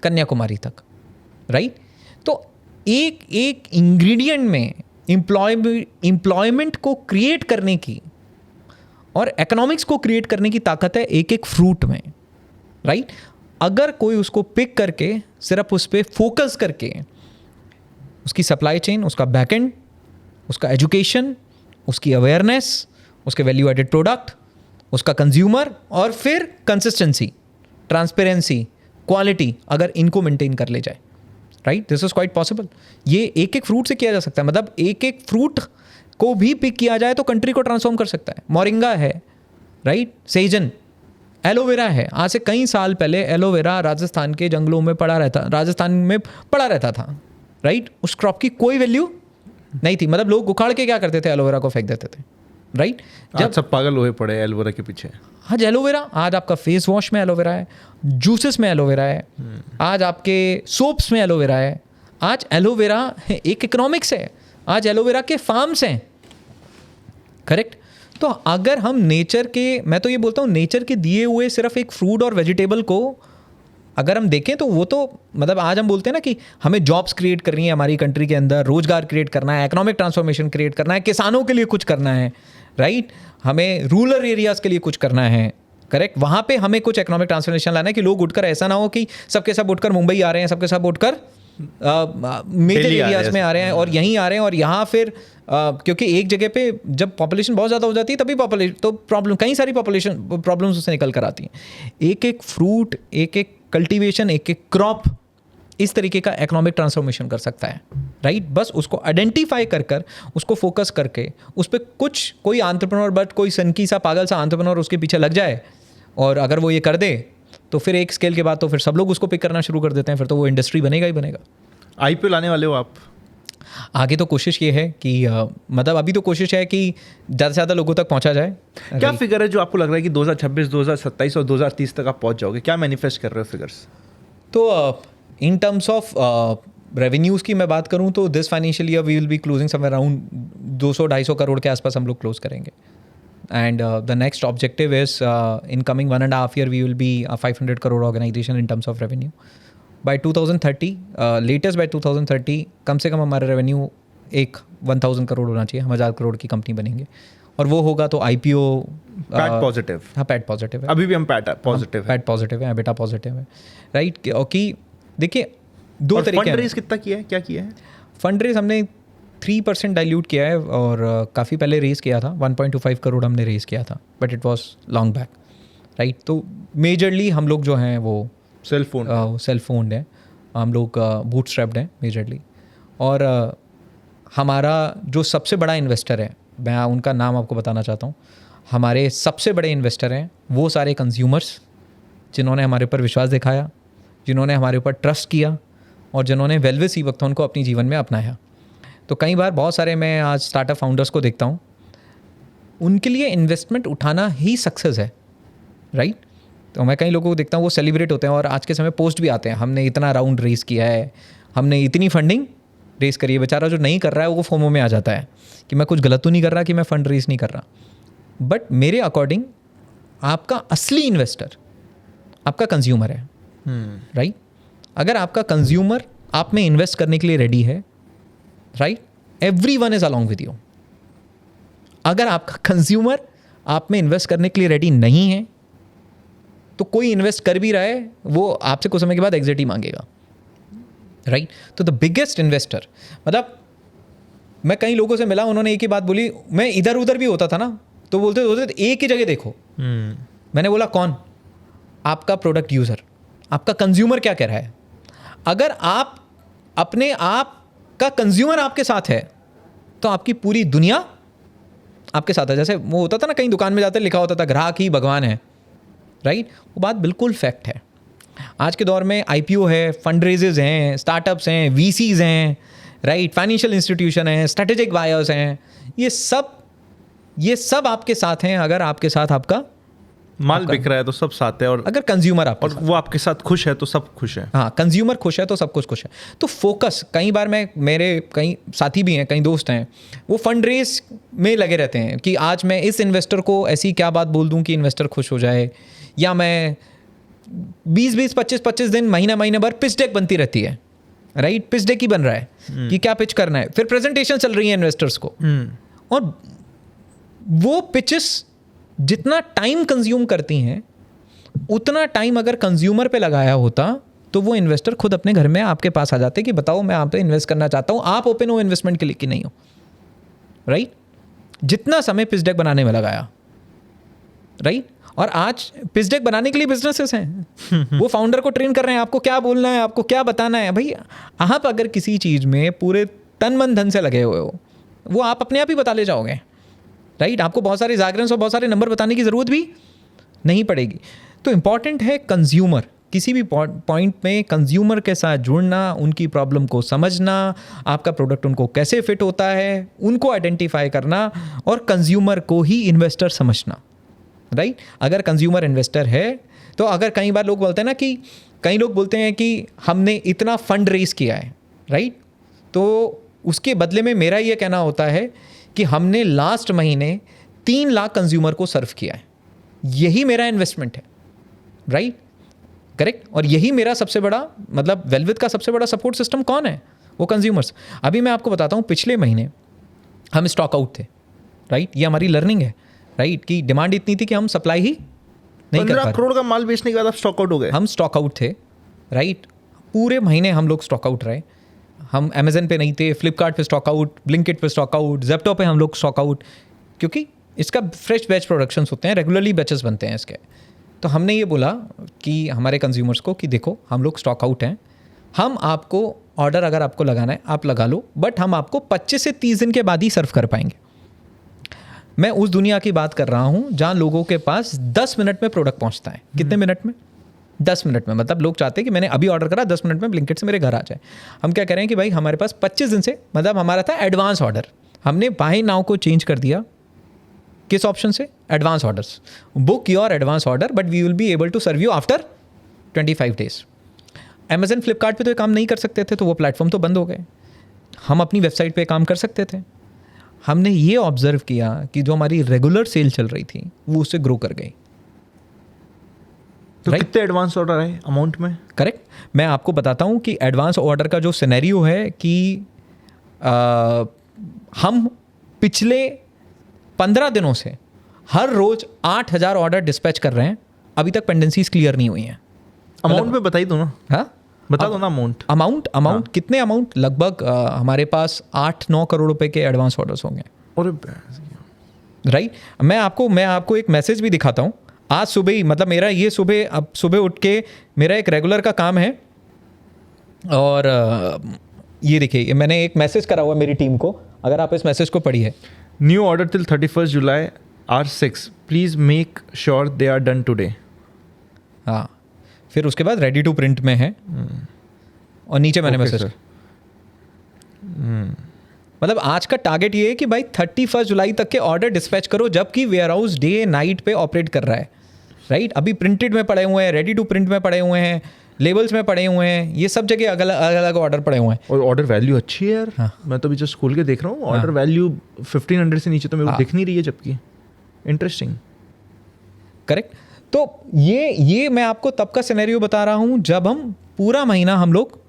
कन्याकुमारी तक, राइट? तो एक एक इंग्रेडिएंट में एम्प्लॉयमेंट को क्रिएट करने की और इकोनॉमिक्स को क्रिएट करने की ताकत है एक एक फ्रूट में, राइट? अगर कोई उसको पिक करके सिर्फ उस पर फोकस करके उसकी सप्लाई चेन, उसका बैकएंड, उसका एजुकेशन, उसकी अवेयरनेस, उसके वैल्यू एडेड प्रोडक्ट, उसका कंज्यूमर और फिर कंसिस्टेंसी, ट्रांसपेरेंसी, क्वालिटी, अगर इनको मेंटेन कर ले जाए, right? This is quite possible. ये एक एक फ्रूट से किया जा सकता है। मतलब एक एक फ्रूट को भी पिक किया जाए तो कंट्री को ट्रांसफॉर्म कर सकता है। मोरिंगा है, राइट? सेजन, एलोवेरा है। आज से कई साल पहले एलोवेरा राजस्थान के जंगलों में पड़ा रहता था, राइट? उस क्रॉप की कोई वैल्यू नहीं थी। मतलब लोग उखाड़ के क्या करते थे, एलोवेरा को फेंक देते थे, राइट? जब सब पागल हुए पड़े एलोवेरा के पीछे। आज एलोवेरा, आज आपका फेस वॉश में एलोवेरा है, जूसेस में एलोवेरा है, आज आपके सोप्स में एलोवेरा है। आज एलोवेरा एक इकोनॉमिक्स है, आज एलोवेरा के फार्म्स हैं, करेक्ट? तो अगर हम नेचर के, मैं तो ये बोलता हूँ, नेचर के दिए हुए सिर्फ एक फ्रूट और वेजिटेबल को अगर हम देखें तो वो तो, मतलब आज हम बोलते हैं ना कि हमें जॉब्स क्रिएट करनी है हमारी कंट्री के अंदर, रोजगार क्रिएट करना है, इकोनॉमिक ट्रांसफॉर्मेशन क्रिएट करना है, किसानों के लिए कुछ करना है, राइट? हमें रूरल एरियाज़ के लिए कुछ करना है, करेक्ट? वहाँ पे हमें कुछ इकोनॉमिक ट्रांसफॉर्मेशन लाना है कि लोग उठकर, ऐसा ना हो कि सबके सब उठकर मुंबई आ रहे हैं, सबके सब उठकर मेजर एरियाज में आ रहे हैं और यहीं आ रहे हैं, और यहाँ फिर क्योंकि एक जगह पे जब पॉपुलेशन बहुत ज़्यादा हो जाती है तभी प्रॉब्लम, कई सारी पॉपुलेशन प्रॉब्लम्स उससे निकल कर आती हैं। एक एक फ्रूट, एक एक कल्टीवेशन, एक एक क्रॉप इस तरीके का इकोनॉमिक ट्रांसफॉर्मेशन कर सकता है, राइट? बस उसको आइडेंटिफाई कर उसको फोकस करके उस पर कुछ, कोई एंटरप्रेन्योर, बट कोई सनकी सा पागल सा एंटरप्रेन्योर उसके पीछे लग जाए, और अगर वो ये कर दे तो फिर एक स्केल के बाद तो फिर सब लोग उसको पिक करना शुरू कर देते हैं, फिर तो वो इंडस्ट्री बनेगा ही बनेगा। IPO लाने वाले हो आप? आगे तो कोशिश ये है कि मतलब अभी तो कोशिश है कि ज़्यादा से ज़्यादा लोगों तक पहुंचा जाए। क्या फिगर है जो आपको लग रहा है कि 2026, 2027 और 2030 तक आप पहुंच जाओगे? क्या मैनिफेस्ट कर रहे हो फिगर्स? तो इन टर्म्स ऑफ रेवेन्यूज़ की मैं बात करूं तो this financial year we will be closing somewhere around 200-250 crore के आसपास हम लोग क्लोज करेंगे। And the next objective is in coming 1.5 year we will be 500 crore organisation in terms of revenue. By 2030, latest by 2030 कम से कम हमारा रेवेन्यू 1000 करोड़ होना चाहिए, हम 1000 करोड़ की कंपनी बनेंगे, और वो होगा तो IPO पैट पॉजिटिव। हाँ, पैट पॉजिटिव है, अभी भी हम पैट पॉजिटिव है, पैट पॉजिटिव है, बेटा पॉजिटिव है, राइट? क्योंकि देखिए दो तरीके हैं। फंड रेज कितना किया है, क्या किया है? फंड रेज हमने 3% डाइल्यूट किया है, और काफ़ी पहले रेज किया था, 1.25 करोड़ हमने रेज किया था, but it was long back, right? तो मेजरली हम लोग जो हैं वो सेल्फ ओन्ड है, हम लोग बूटस्ट्रैप्ड हैं मेजरली। और हमारा जो सबसे बड़ा इन्वेस्टर है, मैं उनका नाम आपको बताना चाहता हूँ। हमारे सबसे बड़े इन्वेस्टर हैं वो सारे कंज्यूमर्स जिन्होंने हमारे ऊपर विश्वास दिखाया, जिन्होंने हमारे ऊपर ट्रस्ट किया, और जिन्होंने वेलविस सीबकथॉर्न को अपनी जीवन में अपनाया। तो कई बार बहुत सारे मैं आज स्टार्टअप फाउंडर्स को देखता हूँ, उनके लिए इन्वेस्टमेंट उठाना ही सक्सेस है, राइट? तो मैं कई लोगों को देखता हूँ वो सेलिब्रेट होते हैं, और आज के समय पोस्ट भी आते हैं, हमने इतना राउंड रेस किया है, हमने इतनी फंडिंग रेस करी है। बेचारा जो नहीं कर रहा है वो फोमो में आ जाता है कि मैं कुछ गलत तो नहीं कर रहा कि मैं फंड रेस नहीं कर रहा। बट मेरे अकॉर्डिंग आपका असली इन्वेस्टर आपका कंज्यूमर है, राइट? अगर आपका कंज्यूमर आप में इन्वेस्ट करने के लिए रेडी है, right, everyone is along with you. अगर आपका कंज्यूमर आप में इन्वेस्ट करने के लिए रेडी नहीं है तो कोई इन्वेस्ट कर भी रहा है वो आपसे कुछ समय के बाद एग्जिट ही मांगेगा, राइट? तो द बिगेस्ट इन्वेस्टर, मतलब मैं कई लोगों से मिला, उन्होंने एक ही बात बोली, मैं इधर उधर भी होता था ना तो बोलते एक ही जगह देखो। मैंने बोला कौन? आपका प्रोडक्ट यूज़र, आपका कंज्यूमर क्या कह रहा है। अगर आप अपने आप का कंज्यूमर आपके साथ है तो आपकी पूरी दुनिया आपके साथ है। जैसे वो होता था ना, कहीं दुकान में जाते लिखा होता था ग्राहक ही भगवान है, राइट? वो बात बिल्कुल फैक्ट है। आज के दौर में IPO है, फंड रेजेज हैं, स्टार्टअप्स हैं, VCs हैं, राइट, फाइनेंशियल इंस्टीट्यूशन हैं, स्ट्रेटेजिक बायर्स हैं, ये सब आपके साथ हैं अगर आपके साथ आपका माल बिक रहा है तो सब साथ है, और अगर कंज्यूमर आपके और वो आपके साथ खुश है तो सब खुश है। हाँ, कंज्यूमर खुश है तो सब कुछ खुश है। तो फोकस, कई बार मेरे कई साथी भी हैं, कई दोस्त हैं, वो फंड रेज में लगे रहते हैं कि आज मैं इस इन्वेस्टर को ऐसी क्या बात बोल दूं कि इन्वेस्टर खुश हो जाए, या मैं 20-20, 25-25 दिन, महीना भर पिच डेक बनती रहती है, राइट? पिच डेक ही बन रहा है कि क्या पिच करना है, फिर प्रेजेंटेशन चल रही है इन्वेस्टर्स को, और वो पिचेस जितना टाइम कंज्यूम करती हैं उतना टाइम अगर कंज्यूमर पे लगाया होता तो वो इन्वेस्टर खुद अपने घर में आपके पास आ जाते कि बताओ मैं आप पे इन्वेस्ट करना चाहता हूँ, आप ओपन हो इन्वेस्टमेंट के लिए कि नहीं हो, राइट? जितना समय पिच डेक बनाने में लगाया, राइट? और आज पिच डेक बनाने के लिए बिजनेसेस हैं, वो फाउंडर को ट्रेन कर रहे हैं, आपको क्या बोलना है, आपको क्या बताना है। भाई आप अगर किसी चीज़ में पूरे तन मन धन से लगे हुए हो, वो आप अपने आप ही बता ले जाओगे, राइट? आपको बहुत सारे जागरेंस और बहुत सारे नंबर बताने की ज़रूरत भी नहीं पड़ेगी। तो इम्पॉर्टेंट है कंज्यूमर, किसी भी पॉइंट में कंज्यूमर के साथ जुड़ना, उनकी प्रॉब्लम को समझना, आपका प्रोडक्ट उनको कैसे फिट होता है उनको आइडेंटिफाई करना, और कंज्यूमर को ही इन्वेस्टर समझना, राइट? अगर कंज्यूमर इन्वेस्टर है तो अगर कई बार लोग बोलते हैं ना कि कई लोग बोलते हैं कि हमने इतना फंड रेज किया है, राइट? तो उसके बदले में मेरा ये कहना होता है कि हमने लास्ट महीने 3 लाख कंज्यूमर को सर्व किया है, यही मेरा इन्वेस्टमेंट है, राइट? करेक्ट? और यही मेरा सबसे बड़ा, मतलब वेलविथ का सबसे बड़ा सपोर्ट सिस्टम कौन है? वो कंज्यूमर्स। अभी मैं आपको बताता हूँ, पिछले महीने हम स्टॉक आउट थे, राइट? ये हमारी लर्निंग है, राइट? कि डिमांड इतनी थी कि हम सप्लाई ही नहीं कर पा रहे। 15 करोड़ का माल बेचने के बाद आप स्टॉक आउट हो गए। हम स्टॉक आउट थे, राइट? पूरे महीने हम लोग स्टॉक आउट रहे। हम अमेजन पे नहीं थे, फ्लिपकार्ट पे स्टॉक आउट, ब्लिंकिट पे स्टॉक आउट, जेप्टो पे हम लोग स्टॉक आउट, क्योंकि इसका फ्रेश बैच प्रोडक्शंस होते हैं, रेगुलरली बैचेस बनते हैं इसके। तो हमने ये बोला कि हमारे कंज्यूमर्स को कि देखो हम लोग स्टॉक आउट हैं, हम आपको ऑर्डर अगर आपको लगाना है आप लगा लो, बट हम आपको 25 से 30 दिन के बाद ही सर्व कर पाएंगे। मैं उस दुनिया की बात कर रहा हूँ जहाँ लोगों के पास 10 मिनट में प्रोडक्ट पहुँचता है। कितने मिनट में? 10 मिनट में। मतलब लोग चाहते हैं कि मैंने अभी ऑर्डर करा, 10 मिनट में ब्लिंकिट से मेरे घर आ जाए। हम क्या कह रहे हैं कि भाई हमारे पास 25 दिन से, मतलब हमारा था एडवांस ऑर्डर, हमने बाय नाउ को चेंज कर दिया। किस ऑप्शन से? Advance orders. Book your advance order but we will be able to serve you after 25 days. Amazon Flipkart पे तो ये काम नहीं कर सकते थे, तो वो प्लेटफॉर्म तो बंद हो गए। हम अपनी वेबसाइट पे काम कर सकते थे। हमने ये ऑब्जर्व किया कि जो हमारी रेगुलर सेल चल रही थी वो उससे ग्रो कर गई। तो कितने एडवांस ऑर्डर है अमाउंट में? करेक्ट। मैं आपको बताता हूँ कि एडवांस ऑर्डर का जो सिनेरियो है कि हम पिछले 15 दिनों से हर रोज 8000 ऑर्डर डिस्पैच कर रहे हैं, अभी तक पेंडेंसीज क्लियर नहीं हुई हैं। अमाउंट में बताई दो ना। हाँ, बता दो ना अमाउंट। अमाउंट कितने? अमाउंट लगभग हमारे पास 8-9 करोड़ रुपए के एडवांस ऑर्डर्स होंगे। राइट। मैं आपको एक मैसेज भी दिखाता हूँ। आज सुबह ही, मतलब मेरा ये सुबह उठ के मेरा एक रेगुलर का काम है, और ये देखिए मैंने एक मैसेज करा हुआ मेरी टीम को, अगर आप इस मैसेज को पढ़िए। New order till 31 July are 6, please make sure they are done today. हाँ, फिर उसके बाद रेडी टू प्रिंट में है, और नीचे मैंने मैसेज, मतलब आज का टारगेट ये है कि भाई 31 जुलाई तक के ऑर्डर डिस्पैच करो, जबकि वेयर हाउस डे नाइट पे ऑपरेट कर रहा है। राइट। अभी प्रिंटेड में पड़े हुए हैं, रेडी टू प्रिंट में पड़े हुए हैं, लेबल्स में पड़े हुए हैं, ये सब जगह अलग अलग ऑर्डर पड़े हुए हैं। और ऑर्डर वैल्यू अच्छी है यार। हाँ। मैं तो अभी जस्ट खोल के देख रहा हूँ, ऑर्डर वैल्यू 1500 से नीचे तो मेरे को दिख नहीं रही है, जबकि इंटरेस्टिंग। करेक्ट। तो ये मैं आपको तब का सिनेरियो बता रहा हूँ जब हम पूरा महीना हम लोग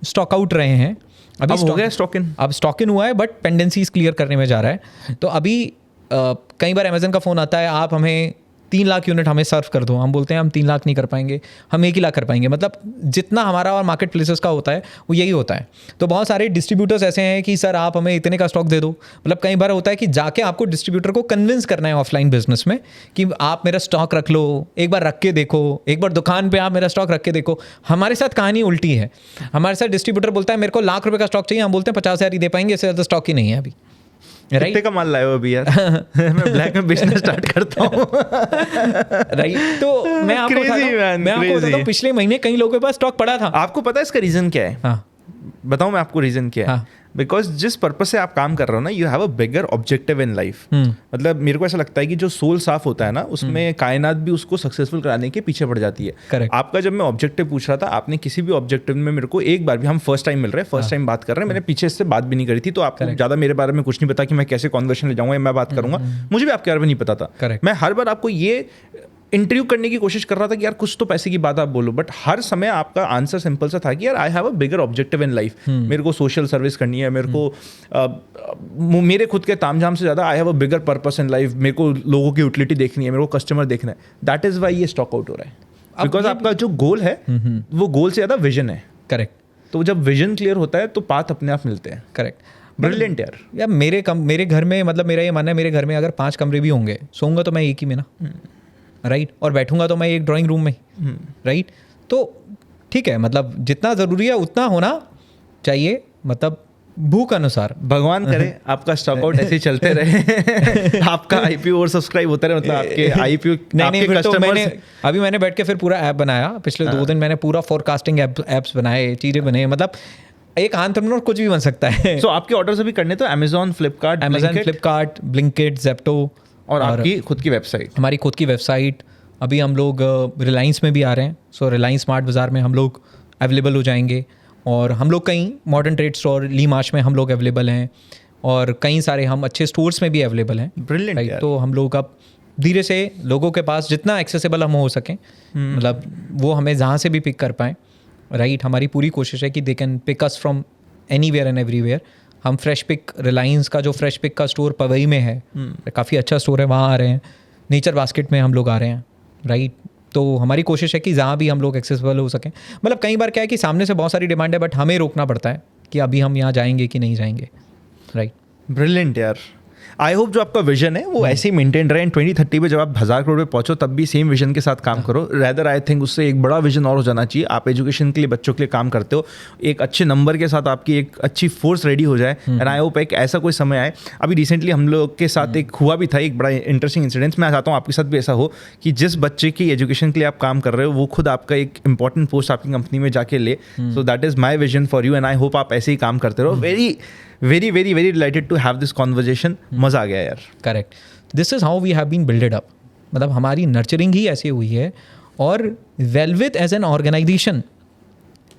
स्टॉक आउट रहे हैं। अभी हो गया स्टॉक इन, अब स्टॉक इन हुआ है, बट पेंडेंसीज क्लियर करने में जा रहा है। तो अभी कई बार अमेजन का फ़ोन आता है, आप हमें 3 लाख यूनिट हमें सर्व कर दो, हम बोलते हैं हम 3 लाख नहीं कर पाएंगे, हम 1 ही लाख कर पाएंगे। मतलब जितना हमारा और मार्केट प्लेसेस का होता है वो यही होता है। तो बहुत सारे डिस्ट्रीब्यूटर्स ऐसे हैं कि सर आप हमें इतने का स्टॉक दे दो। मतलब कई बार होता है कि जाके आपको डिस्ट्रीब्यूटर को कन्विंस करना है ऑफलाइन बिजनेस में कि आप मेरा स्टॉक रख लो, एक बार रख के देखो, एक बार दुकान पर आप मेरा स्टॉक रख के देखो। हमारे साथ कहानी उल्टी है, हमारे साथ डिस्ट्रीब्यूटर बोलता है मेरे को लाख रुपये का स्टॉक चाहिए, हम बोलते हैं 50,000 ही दे पाएंगे, इससे ज़्यादा स्टॉक ही नहीं है अभी। कितने का माल लाए हो अभी यार? मैं ब्लैक में बिजनेस स्टार्ट करता हूँ। राइट, तो मैं आपको बताता हूँ पिछले महीने कई लोगों के पास स्टॉक पड़ा था। आपको पता है इसका रीजन क्या है? हाँ, बताऊं मैं आपको रीजन क्या है? बिकॉज जिस पर्पज से आप काम कर रहे हो ना, you have a bigger objective in life. मतलब मेरे को ऐसा लगता है कि जो सोल साफ होता है ना, उसमें कायनात भी उसको सक्सेसफुल कराने के पीछे पड़ जाती है। Correct. आपका जब मैं ऑब्जेक्टिव पूछ रहा था, आपने किसी भी ऑब्जेक्टिव में मेरे को एक बार भी, हम फर्स्ट टाइम मिल रहे हैं, फर्स्ट टाइम बात कर रहे हैं, मैंने पीछे इससे बात भी नहीं करी थी, तो आपको ज़्यादा मेरे बारे में कुछ नहीं पता कि मैं कैसे कॉन्वर्सेशन ले जाऊंगा या मैं बात करूंगा। मुझे भी आपके बारे में नहीं पता था। Correct. मैं हर बार आपको ये इंटरव्यू करने की कोशिश कर रहा था कि यार कुछ तो पैसे की बात आप बोलो, बट हर समय आपका आंसर सिंपल सा था कि यार I have a bigger objective in life. मेरे को सोशल सर्विस करनी है, मेरे को मेरे खुद के तामझाम से ज़्यादा I have a bigger purpose in life. मेरे को लोगों की यूटिलिटी देखनी है, मेरे को कस्टमर देखना है। दैट इज़ वाई ये स्टॉक आउट हो रहा है, बिकॉज आपका जो गोल है वो गोल से ज़्यादा विजन है। करेक्ट। तो जब विजन क्लियर होता है तो पाथ अपने आप मिलते हैं। करेक्ट, ब्रिलियंट यार। यार मेरे घर में, मतलब मेरा ये मानना है, मेरे घर में अगर 5 कमरे भी होंगे, सोऊंगा तो मैं एक ही में ना, राइट, और बैठूंगा तो मैं एक ड्राइंग रूम में, राइट। तो ठीक है, मतलब जितना ज़रूरी है उतना होना चाहिए, मतलब भूख अनुसार। भगवान करे आपका स्टॉक आउट ऐसे ही चलते रहे, आपका आईपीओ और सब्सक्राइब होता रहे, मतलब आपके आईपीओ नहीं, फिर तो मैंने बैठ के फिर पूरा ऐप बनाया। पिछले 2 दिन मैंने पूरा फोरकास्टिंग एप्स बनाए, चीज़ें बनाए। मतलब एक एंटरप्रेन्योर कुछ भी बन सकता है। So, आपके ऑर्डर्स अभी करने तो अमेजॉन, फ्लिपकार्ट, ब्लिंकिट, ज़ेप्टो और आपकी खुद की वेबसाइट। हमारी खुद की वेबसाइट। अभी हम लोग रिलायंस में भी आ रहे हैं। सो रिलायंस स्मार्ट बाज़ार में हम लोग अवेलेबल हो जाएंगे, और हम लोग कहीं मॉडर्न ट्रेड स्टोर, ली मार्च में हम लोग अवेलेबल हैं, और कई सारे हम अच्छे स्टोर्स में भी अवेलेबल हैं। ब्रिलियंट यार। तो हम लोग अब धीरे से लोगों के पास जितना एक्सेसिबल हम हो सकें, मतलब वो हमें जहाँ से भी पिक कर पाएँ, राइट। हमारी पूरी कोशिश है कि they can pick us from anywhere and everywhere. हम फ्रेश पिक, रिलायंस का जो फ्रेश पिक का स्टोर पवई में है, काफ़ी अच्छा स्टोर है, वहाँ आ रहे हैं। नेचर बास्केट में हम लोग आ रहे हैं, राइट। तो हमारी कोशिश है कि जहाँ भी हम लोग एक्सेसिबल हो सकें। मतलब कई बार क्या है कि सामने से बहुत सारी डिमांड है, बट हमें रोकना पड़ता है कि अभी हम यहाँ जाएंगे कि नहीं जाएंगे, राइट। ब्रिलियंट यार। आई होप जो आपका विजन है वो ऐसे ही मेंटेन रहे। 2030 पे जब आप 1000 करोड़ पे पहुंचो तब भी सेम विजन के साथ काम करो। रैदर आई थिंक उससे एक बड़ा विजन और हो जाना चाहिए। आप एजुकेशन के लिए, बच्चों के लिए काम करते हो, एक अच्छे नंबर के साथ आपकी एक अच्छी फोर्स रेडी हो जाए। एंड आई होप एक ऐसा कोई समय आए। अभी रिसेंटली हम लोग के साथ एक हुआ भी था, एक बड़ा इंटरेस्टिंग इंसिडेंट। मैं चाहता हूँ आपके साथ भी ऐसा हो कि जिस बच्चे की एजुकेशन के लिए आप काम कर रहे हो वो खुद आपका एक इंपॉर्टेंट पोस्ट आपकी कंपनी में जाके ले। So that is my vision for you, and I hope आप ऐसे ही काम करते रहो। Very very very delighted to have this conversation. मज़ा आ गया यार। Correct, this is how we have been builded up. मतलब हमारी नर्चरिंग ही ऐसी हुई है। और वेलविथ एज एन ऑर्गेनाइजेशन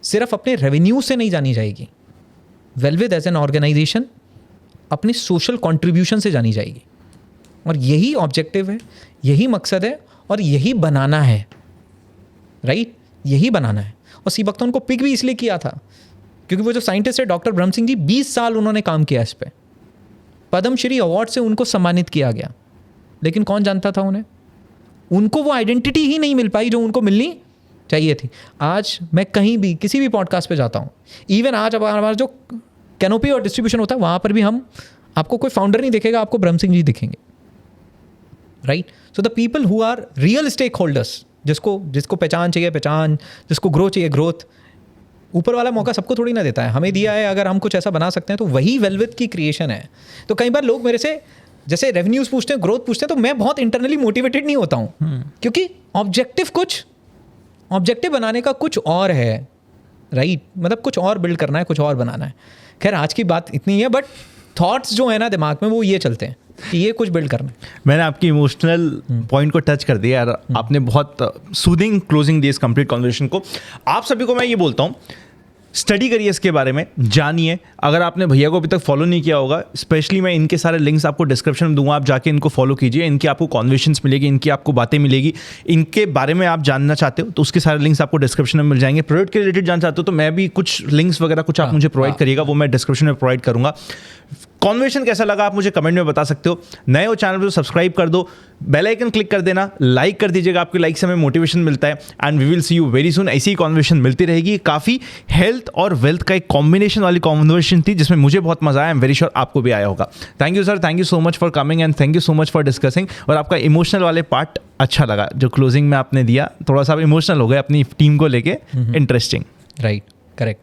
सिर्फ अपने रेवेन्यू से नहीं जानी जाएगी। वेलविथ एज एन ऑर्गेनाइजेशन अपने सोशल कॉन्ट्रीब्यूशन से जानी जाएगी। और यही ऑब्जेक्टिव है, यही मकसद है, और यही बनाना है, राइट। यही बनाना है। और सी बख्तौन को पिक भी इसलिए किया था क्योंकि वो जो साइंटिस्ट है डॉक्टर ब्रह्म सिंह जी, 20 साल उन्होंने काम किया इस पे। पद्मश्री अवार्ड से उनको सम्मानित किया गया, लेकिन कौन जानता था उन्हें? उनको वो आइडेंटिटी ही नहीं मिल पाई जो उनको मिलनी चाहिए थी। आज मैं कहीं भी किसी भी पॉडकास्ट पे जाता हूँ, इवन आज अब हमारा जो कैनोपी और डिस्ट्रीब्यूशन होता है वहाँ पर भी हम आपको कोई फाउंडर नहीं दिखेगा, आपको ब्रह्म सिंह जी दिखेंगे, right. So the people who are real stakeholders, जिसको पहचान चाहिए पहचान, जिसको ग्रोथ चाहिए ग्रोथ, ऊपर वाला मौका सबको थोड़ी ना देता है, हमें दिया है। अगर हम कुछ ऐसा बना सकते हैं तो वही वेलविथ की क्रिएशन है। तो कई बार लोग मेरे से जैसे रेवेन्यूज़ पूछते हैं, ग्रोथ पूछते हैं, तो मैं बहुत इंटरनली मोटिवेटेड नहीं होता हूँ, क्योंकि ऑब्जेक्टिव बनाने का कुछ और है, राइट। मतलब कुछ और बिल्ड करना है, कुछ और बनाना है। खैर आज की बात इतनी है, बट थॉट्स जो है ना दिमाग में वो ये चलते हैं कि ये कुछ बिल्ड करना है। मैंने आपकी इमोशनल पॉइंट को टच कर दिया यार। आपने बहुत सूदिंग क्लोजिंग दी इस कंप्लीट कॉन्वर्सेशन को। आप सभी को मैं ये बोलता हूँ, स्टडी करिए इसके बारे में, जानिए। अगर आपने भैया को अभी तक फॉलो नहीं किया होगा, स्पेशली मैं इनके सारे लिंक्स आपको डिस्क्रिप्शन में दूंगा, आप जाके इनको फॉलो कीजिए। इनकी आपको कॉन्वर्सेशंस मिलेगी, इनकी आपको बातें मिलेगी। इनके बारे में आप जानना चाहते हो तो उसके सारे लिंक्स आपको डिस्क्रिप्शन में मिल जाएंगे। प्रोडक्ट के रिलेटेड जानना चाहते हो तो मैं भी कुछ लिंक्स वगैरह कुछ आप मुझे प्रोवाइड करिएगा, वो मैं डिस्क्रिप्शन में प्रोवाइड करूँगा। कॉन्वर्सेशन कैसा लगा आप मुझे कमेंट में बता सकते हो। नए हो चैनल को सब्सक्राइब कर दो, बेल आइकन क्लिक कर देना, लाइक कर दीजिएगा, आपके लाइक से हमें मोटिवेशन मिलता है। And we will see you very soon. ऐसी ही कॉन्वर्सेशन मिलती रहेगी। काफ़ी हेल्थ और वेल्थ का एक कॉम्बिनेशन वाली कॉन्वर्सेशन थी जिसमें मुझे बहुत मजा आया। आई एम वेरी श्योर आपको भी आया होगा। Thank you sir, thank you so much for coming and thank you so much for discussing. और आपका इमोशनल वाले पार्ट अच्छा लगा, जो क्लोजिंग में आपने दिया, थोड़ा सा इमोशनल हो गए अपनी टीम को लेके। इंटरेस्टिंग। Right, correct.